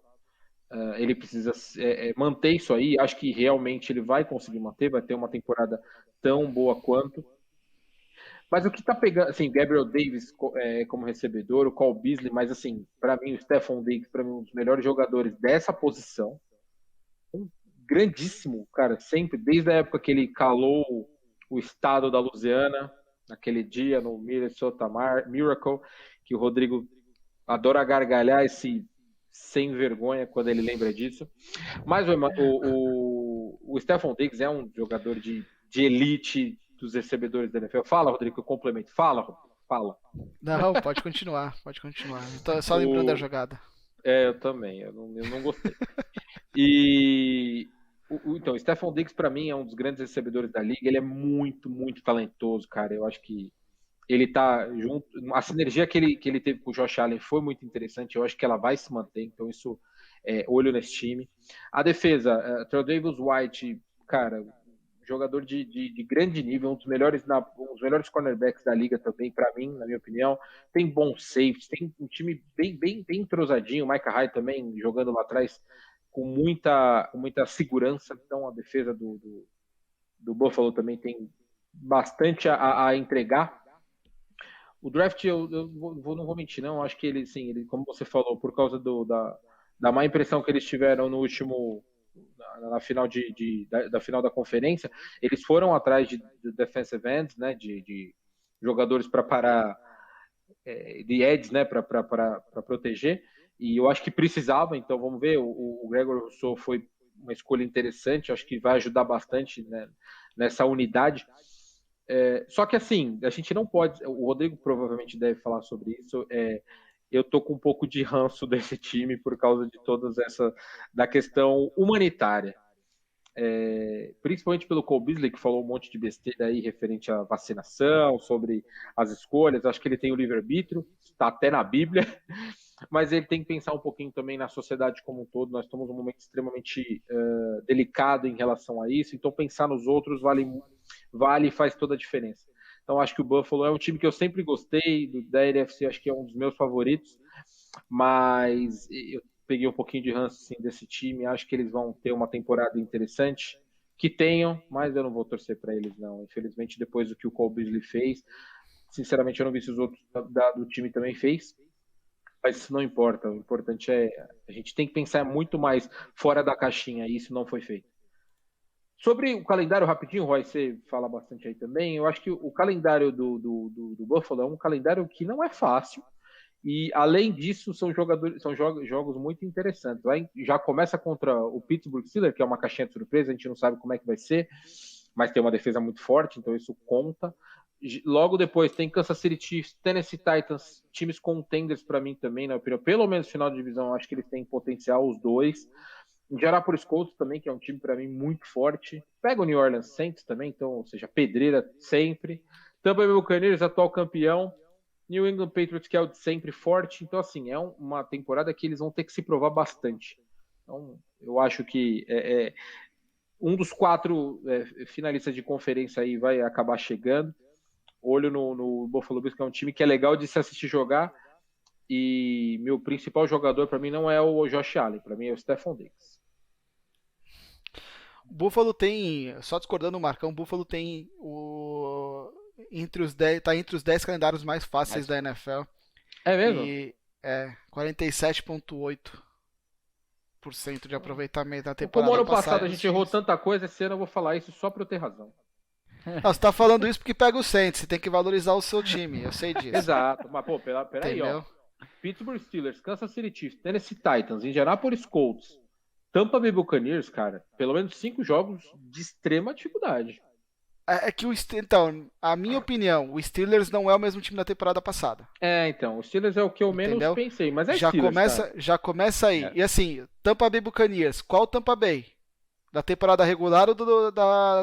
Speaker 3: ele precisa manter isso aí, acho que realmente ele vai conseguir manter, vai ter uma temporada tão boa quanto. Mas o que tá pegando, assim, Gabriel Davis como recebedor, o Cole Beasley, mas assim, para mim o Stephon Diggs, para mim um dos melhores jogadores dessa posição, um grandíssimo, cara, sempre, desde a época que ele calou o estado da Louisiana, naquele dia no Minnesota Miracle, que o Rodrigo adora gargalhar esse sem vergonha quando ele lembra disso. Mas o Stephon Diggs é um jogador de elite dos recebedores da NFL. Fala, Rodrigo, eu complemento. Fala, Rodrigo, fala.
Speaker 1: Não, pode continuar. Tô só lembrando da jogada.
Speaker 3: Eu também, eu não gostei. Então, o Stephon Diggs, para mim, é um dos grandes recebedores da liga. Ele é muito, muito talentoso, cara. Eu acho que ele tá junto. A sinergia que ele teve com o Josh Allen foi muito interessante. Eu acho que ela vai se manter. Então, isso olho nesse time. A defesa, Tre'Davious White, cara, jogador de grande nível, um dos melhores cornerbacks da liga também, para mim, na minha opinião. Tem bons safeties, tem um time bem entrosadinho. O Micah Hyde também jogando lá atrás com muita segurança. Então, a defesa do Buffalo também tem bastante a entregar. O draft, eu não vou mentir, não. Acho que ele, como você falou, por causa da má impressão que eles tiveram no último, na final da final da conferência, eles foram atrás de defensive ends, né, de jogadores para parar, de edges, né, para proteger. E eu acho que precisava, então vamos ver. O Gregory Rousseau foi uma escolha interessante, acho que vai ajudar bastante, né, nessa unidade. Só que assim, a gente não pode. O Rodrigo provavelmente deve falar sobre isso. Eu tô com um pouco de ranço desse time por causa de todas da questão humanitária. Principalmente pelo Cole Beasley, que falou um monte de besteira aí referente à vacinação, sobre as escolhas. Acho que ele tem o livre-arbítrio, está até na Bíblia, mas ele tem que pensar um pouquinho também na sociedade como um todo. Nós estamos num momento extremamente delicado em relação a isso, então pensar nos outros vale e faz toda a diferença. Então acho que o Buffalo é um time que eu sempre gostei, da NFC acho que é um dos meus favoritos, mas eu peguei um pouquinho de ranço assim, desse time. Acho que eles vão ter uma temporada interessante, que tenham, mas eu não vou torcer para eles não. Infelizmente, depois do que o Cole Beasley fez, sinceramente eu não vi se os outros do time também fez, mas isso não importa. O importante a gente tem que pensar muito mais fora da caixinha, e isso não foi feito. Sobre o calendário, rapidinho, Roy, você fala bastante aí também. Eu acho que o calendário do Buffalo é um calendário que não é fácil. E, além disso, são jogos muito interessantes. Já começa contra o Pittsburgh Steelers, que é uma caixinha de surpresa, a gente não sabe como é que vai ser, mas tem uma defesa muito forte, então isso conta. Logo depois tem Kansas City Chiefs, Tennessee Titans, times contenders para mim também, na opinião. Pelo menos final de divisão, acho que eles têm potencial, os dois. Indianapolis Colts também, que é um time para mim muito forte. Pega o New Orleans Saints também, então, ou seja, pedreira sempre. Tampa Bay Buccaneers, atual campeão. New England Patriots, que é o de sempre forte. Então, assim, é uma temporada que eles vão ter que se provar bastante. Então, eu acho que um dos 4 finalistas de conferência aí vai acabar chegando. Olho no Buffalo Bills, que é um time que é legal de se assistir jogar. E meu principal jogador para mim não é o Josh Allen, para mim é o Stephon Diggs.
Speaker 1: O Buffalo tem, só discordando o Marcão, o Buffalo tem tá entre os 10 calendários mais fáceis da NFL.
Speaker 3: É mesmo?
Speaker 1: E 47,8% de aproveitamento na temporada
Speaker 3: passada. Como ano
Speaker 1: passado
Speaker 3: a gente errou tanta coisa, esse ano eu vou falar isso só para eu ter razão.
Speaker 1: Não, você tá falando isso porque pega o Saints, você tem que valorizar o seu time, eu sei disso.
Speaker 3: Exato, mas pô, peraí, ó. Pittsburgh Steelers, Kansas City Chiefs, Tennessee Titans, Indianapolis Colts, Tampa Bay Buccaneers, cara, pelo menos 5 jogos de extrema dificuldade.
Speaker 1: É que então, a minha opinião, o Steelers não é o mesmo time da temporada passada.
Speaker 3: Então, o Steelers é o que eu menos pensei, mas
Speaker 1: já
Speaker 3: Steelers,
Speaker 1: já começa aí. E assim, Tampa Bay Buccaneers, qual Tampa Bay? Da temporada regular ou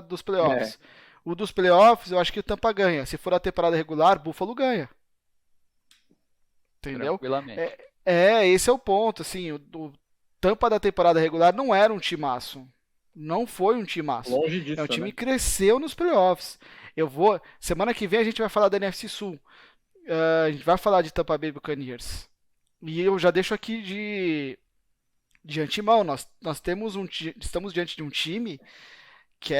Speaker 1: dos playoffs? O dos playoffs, eu acho que o Tampa ganha. Se for a temporada regular, Buffalo ganha. Entendeu?
Speaker 2: Tranquilamente.
Speaker 1: Esse é o ponto. Assim, o Tampa da temporada regular não era um timaço. Não foi um timaço.
Speaker 3: Longe disso,
Speaker 1: é um time que cresceu nos playoffs. Semana que vem a gente vai falar da NFC Sul. A gente vai falar de Tampa Bay Buccaneers. E eu já deixo aqui de antemão. Nós estamos diante de um time que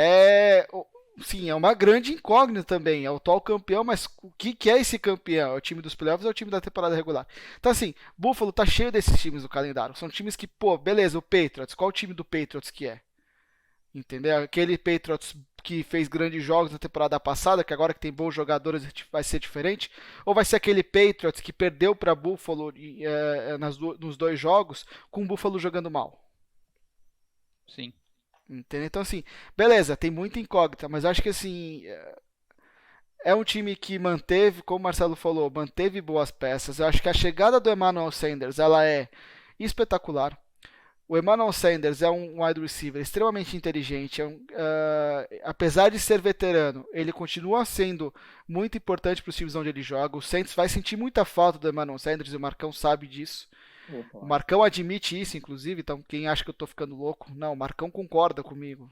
Speaker 1: sim, é uma grande incógnita também. É o atual campeão, mas o que é esse campeão? É o time dos playoffs ou é o time da temporada regular? Então, assim, Buffalo tá cheio desses times do calendário. São times que, beleza, o Patriots. Qual o time do Patriots que é? Entendeu? Aquele Patriots que fez grandes jogos na temporada passada, que agora que tem bons jogadores vai ser diferente? Ou vai ser aquele Patriots que perdeu para Buffalo nos 2 jogos, com o Buffalo jogando mal?
Speaker 2: Sim.
Speaker 1: Entendeu? Então, assim, beleza, tem muita incógnita, mas acho que assim, é um time que manteve, como o Marcelo falou, manteve boas peças. Eu acho que a chegada do Emmanuel Sanders, ela é espetacular. O Emmanuel Sanders é um wide receiver extremamente inteligente. Apesar de ser veterano, ele continua sendo muito importante para os times onde ele joga. O Saints vai sentir muita falta do Emmanuel Sanders e o Marcão sabe disso. O Marcão admite isso, inclusive. Então, quem acha que eu estou ficando louco, não, o Marcão concorda comigo.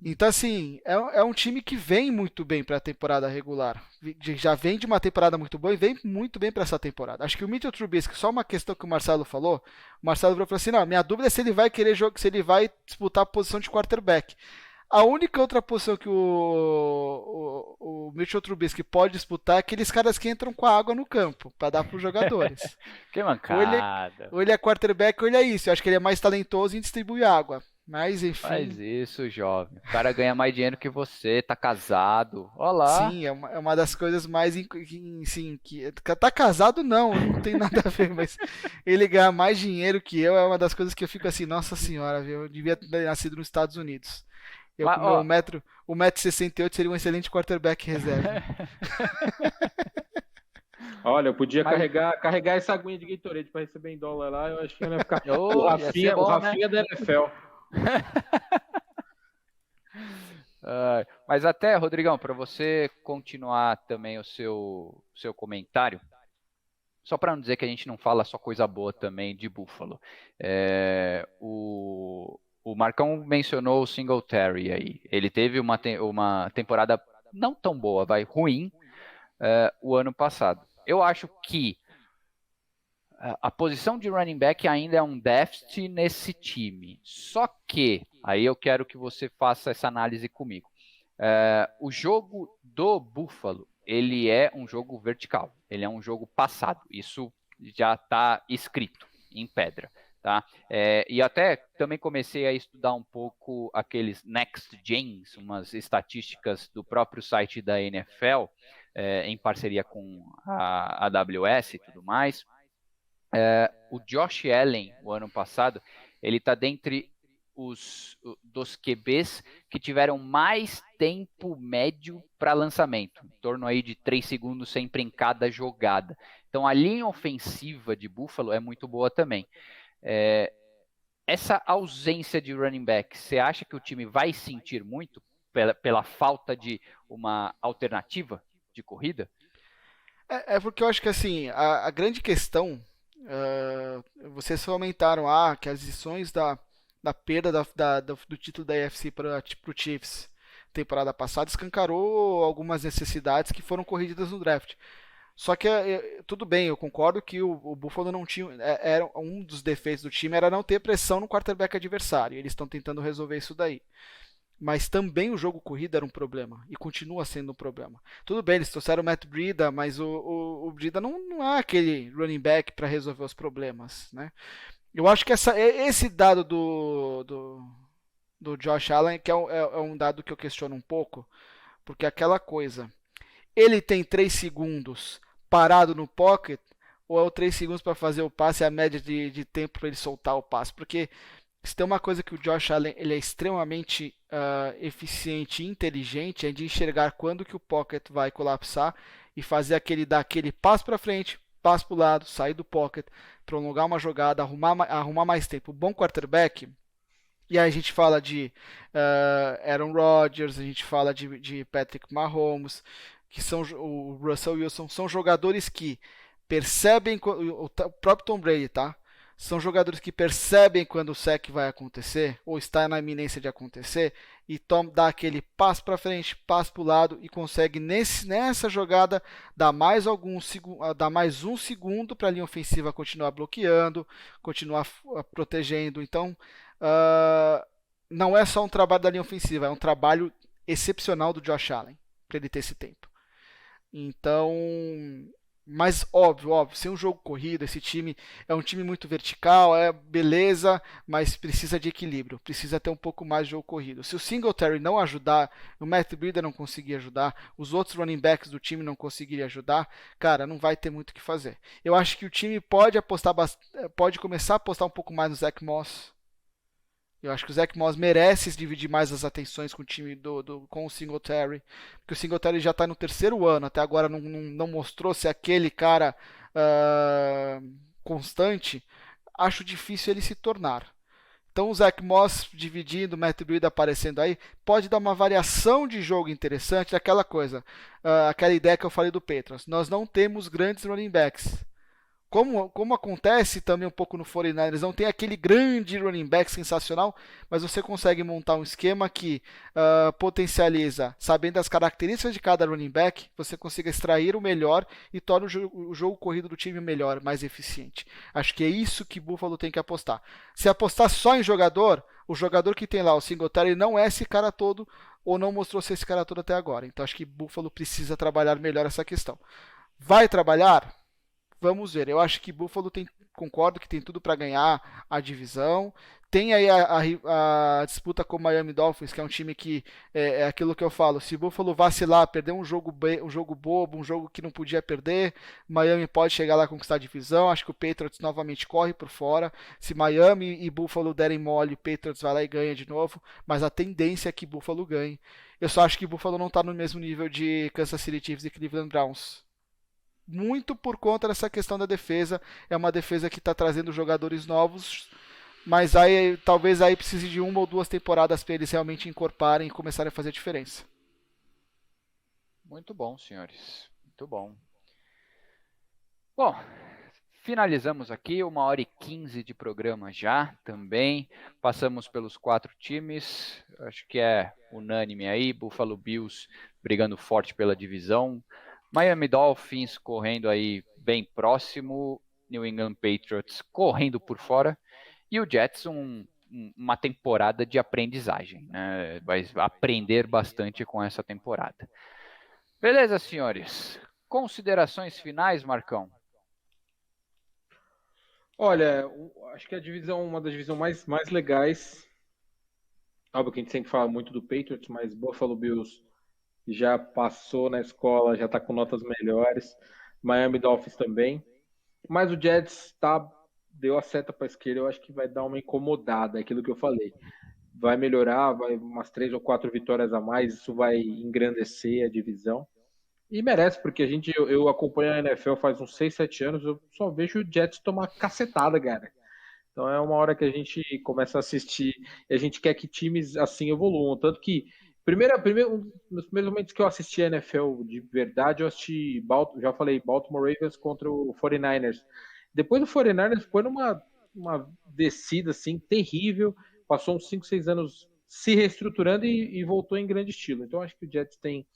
Speaker 1: Então, assim, é um time que vem muito bem para a temporada regular. Já vem de uma temporada muito boa e vem muito bem para essa temporada. Acho que o Mitchell Trubisky, só uma questão que o Marcelo falou, o Marcelo falou assim, não, minha dúvida é se ele vai querer jogar, se ele vai disputar a posição de quarterback. A única outra posição que o Mitchell Trubisky pode disputar é aqueles caras que entram com a água no campo, para dar para os jogadores.
Speaker 2: Que mancada.
Speaker 1: Ou ele é quarterback ou ele é isso. Eu acho que ele é mais talentoso em distribuir água. Mas, enfim.
Speaker 2: Faz isso, jovem. O cara ganha mais dinheiro que você, tá casado. Olá.
Speaker 1: Sim, é uma das coisas mais. Sim, que tá casado, não tem nada a ver, mas ele ganhar mais dinheiro que eu é uma das coisas que eu fico assim, nossa senhora, viu? Eu devia ter nascido nos Estados Unidos. Eu,
Speaker 2: Mas,
Speaker 1: com meu 1,68 m, seria um excelente quarterback reserva.
Speaker 3: Olha, eu podia carregar essa aguinha de Gatorade para receber em dólar lá, eu acho que ia ficar. O Rafinha da NFL.
Speaker 2: Mas até, Rodrigão, para você continuar também o seu comentário, só para não dizer que a gente não fala só coisa boa também de Buffalo, o Marcão mencionou o Singletary aí. Ele teve uma temporada não tão boa, ruim, o ano passado. Eu acho que a posição de running back ainda é um déficit nesse time. Só que, aí eu quero que você faça essa análise comigo. O jogo do Buffalo, ele é um jogo vertical. Ele é um jogo passado. Isso já está escrito em pedra. Tá? E até também comecei a estudar um pouco aqueles Next Gens, umas estatísticas do próprio site da NFL, em parceria com a AWS e tudo mais. O Josh Allen, o ano passado, ele está dentre dos QBs que tiveram mais tempo médio para lançamento, em torno aí de 3 segundos sempre em cada jogada. Então a linha ofensiva de Buffalo é muito boa também. Essa ausência de running back, você acha que o time vai sentir muito pela falta de uma alternativa de corrida?
Speaker 1: Porque eu acho que assim, a grande questão, vocês comentaram que as lições da perda do título da AFC para o Chiefs temporada passada escancarou algumas necessidades que foram corrigidas no draft. Só que tudo bem, eu concordo que o Buffalo não tinha. Era um dos defeitos do time era não ter pressão no quarterback adversário. Eles estão tentando resolver isso daí. Mas também o jogo corrido era um problema. E continua sendo um problema. Tudo bem, eles trouxeram o Matt Breida, mas o Breida não é aquele running back para resolver os problemas. Né? Eu acho que esse dado do Josh Allen que é um dado que eu questiono um pouco. Porque aquela coisa. Ele tem 3 segundos parado no pocket ou é o 3 segundos para fazer o passe, a média de tempo para ele soltar o passe? Porque se tem uma coisa que o Josh Allen ele é extremamente eficiente e inteligente, é de enxergar quando que o pocket vai colapsar e fazer dar aquele passo para frente, passo para o lado, sair do pocket, prolongar uma jogada, arrumar mais tempo. O bom quarterback, e aí a gente fala de Aaron Rodgers, a gente fala de Patrick Mahomes, que são o Russell Wilson, são jogadores que percebem, o próprio Tom Brady, tá? São jogadores que percebem quando o sack vai acontecer, ou está na iminência de acontecer, e dá aquele passo para frente, passo para o lado, e consegue nessa jogada dar mais um segundo para a linha ofensiva continuar bloqueando, continuar protegendo. Então, não é só um trabalho da linha ofensiva, é um trabalho excepcional do Josh Allen, para ele ter esse tempo. Então, Mas óbvio, sem um jogo corrido, esse time é um time muito vertical, é beleza, mas precisa de equilíbrio, precisa ter um pouco mais de jogo corrido. Se o Singletary não ajudar, o Matt Breida não conseguir ajudar, os outros running backs do time não conseguirem ajudar, cara, não vai ter muito o que fazer. Eu acho que o time pode apostar, pode começar a apostar um pouco mais no Zach Moss. Eu acho que o Zach Moss merece dividir mais as atenções com o time com o Singletary. Porque o Singletary já está no terceiro ano, até agora não mostrou ser aquele cara constante. Acho difícil ele se tornar. Então o Zach Moss dividindo, o Matt Breida aparecendo aí, pode dar uma variação de jogo interessante daquela coisa. Aquela ideia que eu falei do Patriots. Nós não temos grandes running backs. Como acontece também um pouco no 49ers, não tem aquele grande running back sensacional, mas você consegue montar um esquema que potencializa, sabendo as características de cada running back, você consiga extrair o melhor e torna o jogo corrido do time melhor, mais eficiente. Acho que é isso que Buffalo tem que apostar. Se apostar só em jogador, o jogador que tem lá, o Singletary, não é esse cara todo, ou não mostrou ser esse cara todo até agora. Então acho que Buffalo precisa trabalhar melhor essa questão. Vai trabalhar? Vamos ver. Eu acho que Buffalo concordo que tem tudo para ganhar a divisão. Tem aí a disputa com o Miami Dolphins, que é um time que é aquilo que eu falo. Se Buffalo vacilar, perder um jogo bobo, um jogo que não podia perder, Miami pode chegar lá e conquistar a divisão. Acho que o Patriots novamente corre por fora. Se Miami e Buffalo derem mole, o Patriots vai lá e ganha de novo. Mas a tendência é que Buffalo ganhe. Eu só acho que Buffalo não está no mesmo nível de Kansas City Chiefs e Cleveland Browns. Muito por conta dessa questão da defesa. É uma defesa que está trazendo jogadores novos, mas aí talvez aí precise de uma ou duas temporadas para eles realmente encorparem e começarem a fazer diferença.
Speaker 2: Muito bom, senhores. Muito bom. Bom, finalizamos aqui 1h15 de programa já também. Passamos pelos 4 times. Acho que é unânime aí. Buffalo Bills brigando forte pela divisão. Miami Dolphins correndo aí bem próximo, New England Patriots correndo por fora, e o Jets uma temporada de aprendizagem, né? Vai aprender bastante com essa temporada. Beleza, senhores? Considerações finais, Marcão?
Speaker 3: Olha, acho que a divisão, uma das divisões mais legais, óbvio que a gente sempre fala muito do Patriots, mas Buffalo Bills já passou na escola, já está com notas melhores. Miami Dolphins também. Mas o Jets deu a seta para a esquerda, eu acho que vai dar uma incomodada, é aquilo que eu falei. Vai melhorar, vai umas 3 ou 4 vitórias a mais, isso vai engrandecer a divisão. E merece, porque eu acompanho a NFL faz uns 6, 7 anos, eu só vejo o Jets tomar cacetada, cara. Então é uma hora que a gente começa a assistir e a gente quer que times assim evoluam. Tanto que um dos primeiros momentos que eu assisti a NFL de verdade, eu assisti, já falei, Baltimore Ravens contra o 49ers. Depois do 49ers foi numa descida assim terrível, passou uns 5, 6 anos se reestruturando e voltou em grande estilo. Então acho que o Jets tem,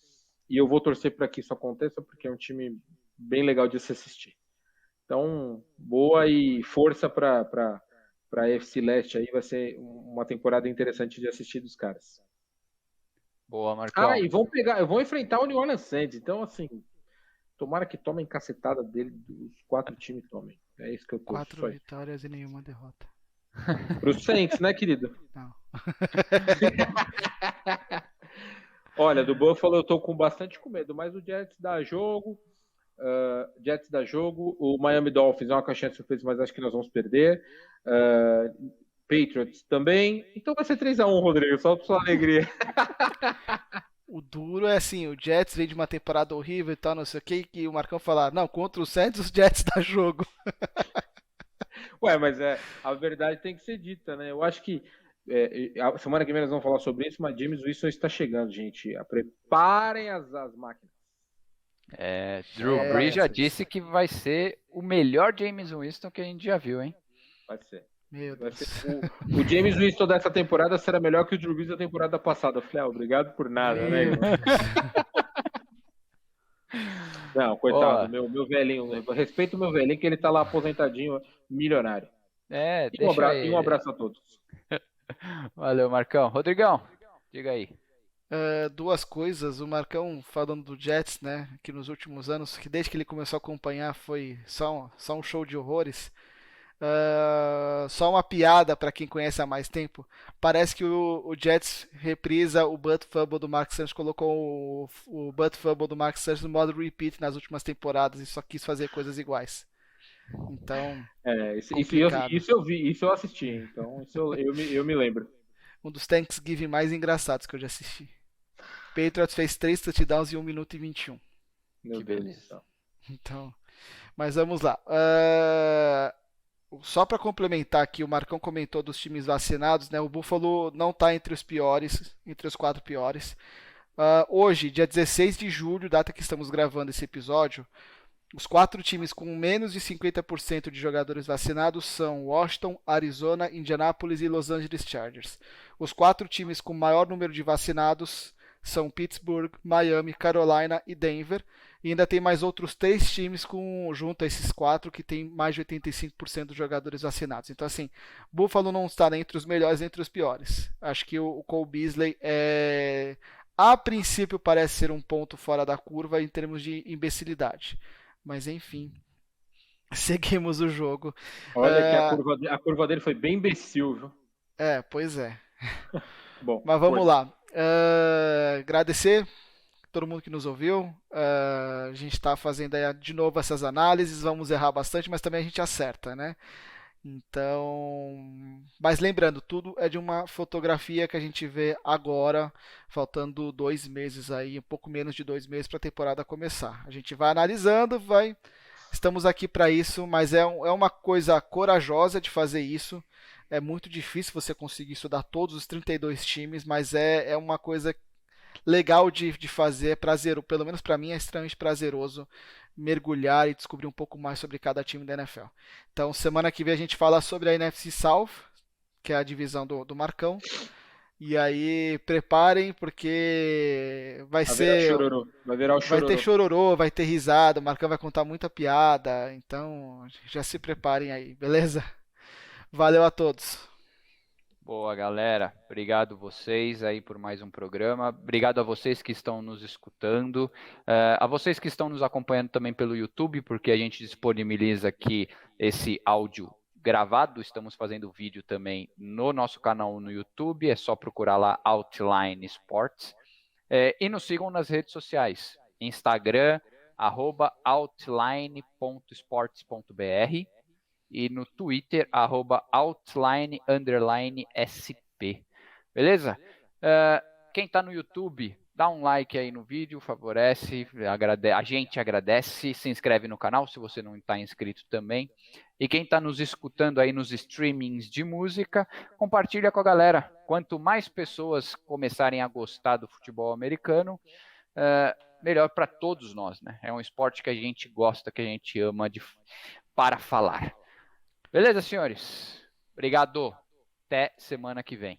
Speaker 3: e eu vou torcer para que isso aconteça, porque é um time bem legal de se assistir. Então, boa e força para a AFC Leste aí, vai ser uma temporada interessante de assistir dos caras.
Speaker 2: Boa, Marcão.
Speaker 3: E vão enfrentar o New Orleans Saints. Então, assim, tomara que tomem cacetada dele, os 4 times tomem. É isso que eu tô.
Speaker 1: 4 vitórias e nenhuma derrota.
Speaker 3: Pro Saints, né, querido?
Speaker 1: Não.
Speaker 3: Olha, do Buffalo eu tô com bastante medo, mas o Jets dá jogo. O Miami Dolphins é uma caixinha de surpresa, mas acho que nós vamos perder. Patriots também. Então vai ser 3-1, Rodrigo, só pra sua alegria.
Speaker 1: O duro é assim, o Jets vem de uma temporada horrível e tal, não sei o que o Marcão falar, não, contra o Saints os Jets dá jogo.
Speaker 3: Ué, mas a verdade tem que ser dita, né? Eu acho que a semana que vem nós vamos falar sobre isso, mas James Winston está chegando, gente. Preparem as máquinas.
Speaker 2: Drew Brees já disse que vai ser o melhor James Winston que a gente já viu, hein?
Speaker 3: Vai ser.
Speaker 1: Meu Deus.
Speaker 3: O James Winston dessa temporada será melhor que o Drew Brees da temporada passada. Eu falei, obrigado por nada, né, irmão? Não, coitado, meu velhinho. Respeito o meu velhinho, que ele tá lá aposentadinho, milionário. E um abraço a todos.
Speaker 2: Valeu, Marcão. Rodrigão, diga aí.
Speaker 1: Duas coisas. O Marcão falando do Jets, né? Que nos últimos anos, que desde que ele começou a acompanhar foi só um show de horrores. Só uma piada para quem conhece há mais tempo. Parece que o Jets reprisa o Butt Fumble do Mark Sanchez, colocou o Butt Fumble do Mark Sanchez no modo repeat nas últimas temporadas e só quis fazer coisas iguais. Então, complicado.
Speaker 3: Isso eu vi, isso eu assisti, então isso eu me lembro.
Speaker 1: Um dos Thanksgiving mais engraçados que eu já assisti. Patriots fez 3 touchdowns em 1 minuto e 21.
Speaker 3: Meu
Speaker 2: Que
Speaker 3: Deus do
Speaker 2: beleza.
Speaker 3: céu.
Speaker 1: Então, mas vamos lá. Só para complementar aqui, o Marcão comentou dos times vacinados, né? O Buffalo não está entre os piores, entre os 4 piores. Hoje, dia 16 de julho, data que estamos gravando esse episódio, os 4 times com menos de 50% de jogadores vacinados são Washington, Arizona, Indianapolis e Los Angeles Chargers. Os 4 times com maior número de vacinados são Pittsburgh, Miami, Carolina e Denver. E ainda tem mais outros 3 times junto a esses 4 que tem mais de 85% dos jogadores vacinados. Então, assim, Buffalo não está nem entre os melhores nem entre os piores. Acho que o Cole Beasley a princípio parece ser um ponto fora da curva em termos de imbecilidade. Mas enfim, seguimos o jogo.
Speaker 3: Olha que a curva dele foi bem imbecil, viu?
Speaker 1: Pois é.
Speaker 3: Bom,
Speaker 1: Mas vamos lá. Agradecer todo mundo que nos ouviu. A gente está fazendo aí de novo essas análises. Vamos errar bastante, mas também a gente acerta, né? Então, mas lembrando, tudo é de uma fotografia que a gente vê agora, faltando 2 meses aí, um pouco menos de 2 meses para a temporada começar. A gente vai analisando, estamos aqui para isso, mas é uma coisa corajosa de fazer isso. É muito difícil você conseguir estudar todos os 32 times, mas é uma coisa legal de fazer, é prazeroso, pelo menos para mim é extremamente prazeroso mergulhar e descobrir um pouco mais sobre cada time da NFL. Então, semana que vem a gente fala sobre a NFC South, que é a divisão do Marcão. E aí, preparem, porque vai ser.
Speaker 3: Vai virar o
Speaker 1: Vai ter
Speaker 3: chororô.
Speaker 1: chororô, vai ter risada, o Marcão vai contar muita piada. Então, já se preparem aí, beleza? Valeu a todos.
Speaker 2: Boa, galera. Obrigado vocês aí por mais um programa. Obrigado a vocês que estão nos escutando. A vocês que estão nos acompanhando também pelo YouTube, porque a gente disponibiliza aqui esse áudio gravado. Estamos fazendo vídeo também no nosso canal no YouTube. É só procurar lá Outline Sports. E nos sigam nas redes sociais. Instagram, @outline.sports.br. E no Twitter, @outline_sp. Beleza? Quem está no YouTube, dá um like aí no vídeo, favorece, a gente agradece, se inscreve no canal se você não está inscrito também. E quem está nos escutando aí nos streamings de música, compartilha com a galera. Quanto mais pessoas começarem a gostar do futebol americano, melhor para todos nós, né? É um esporte que a gente gosta, que a gente ama para falar. Beleza, senhores? Obrigado. Até semana que vem.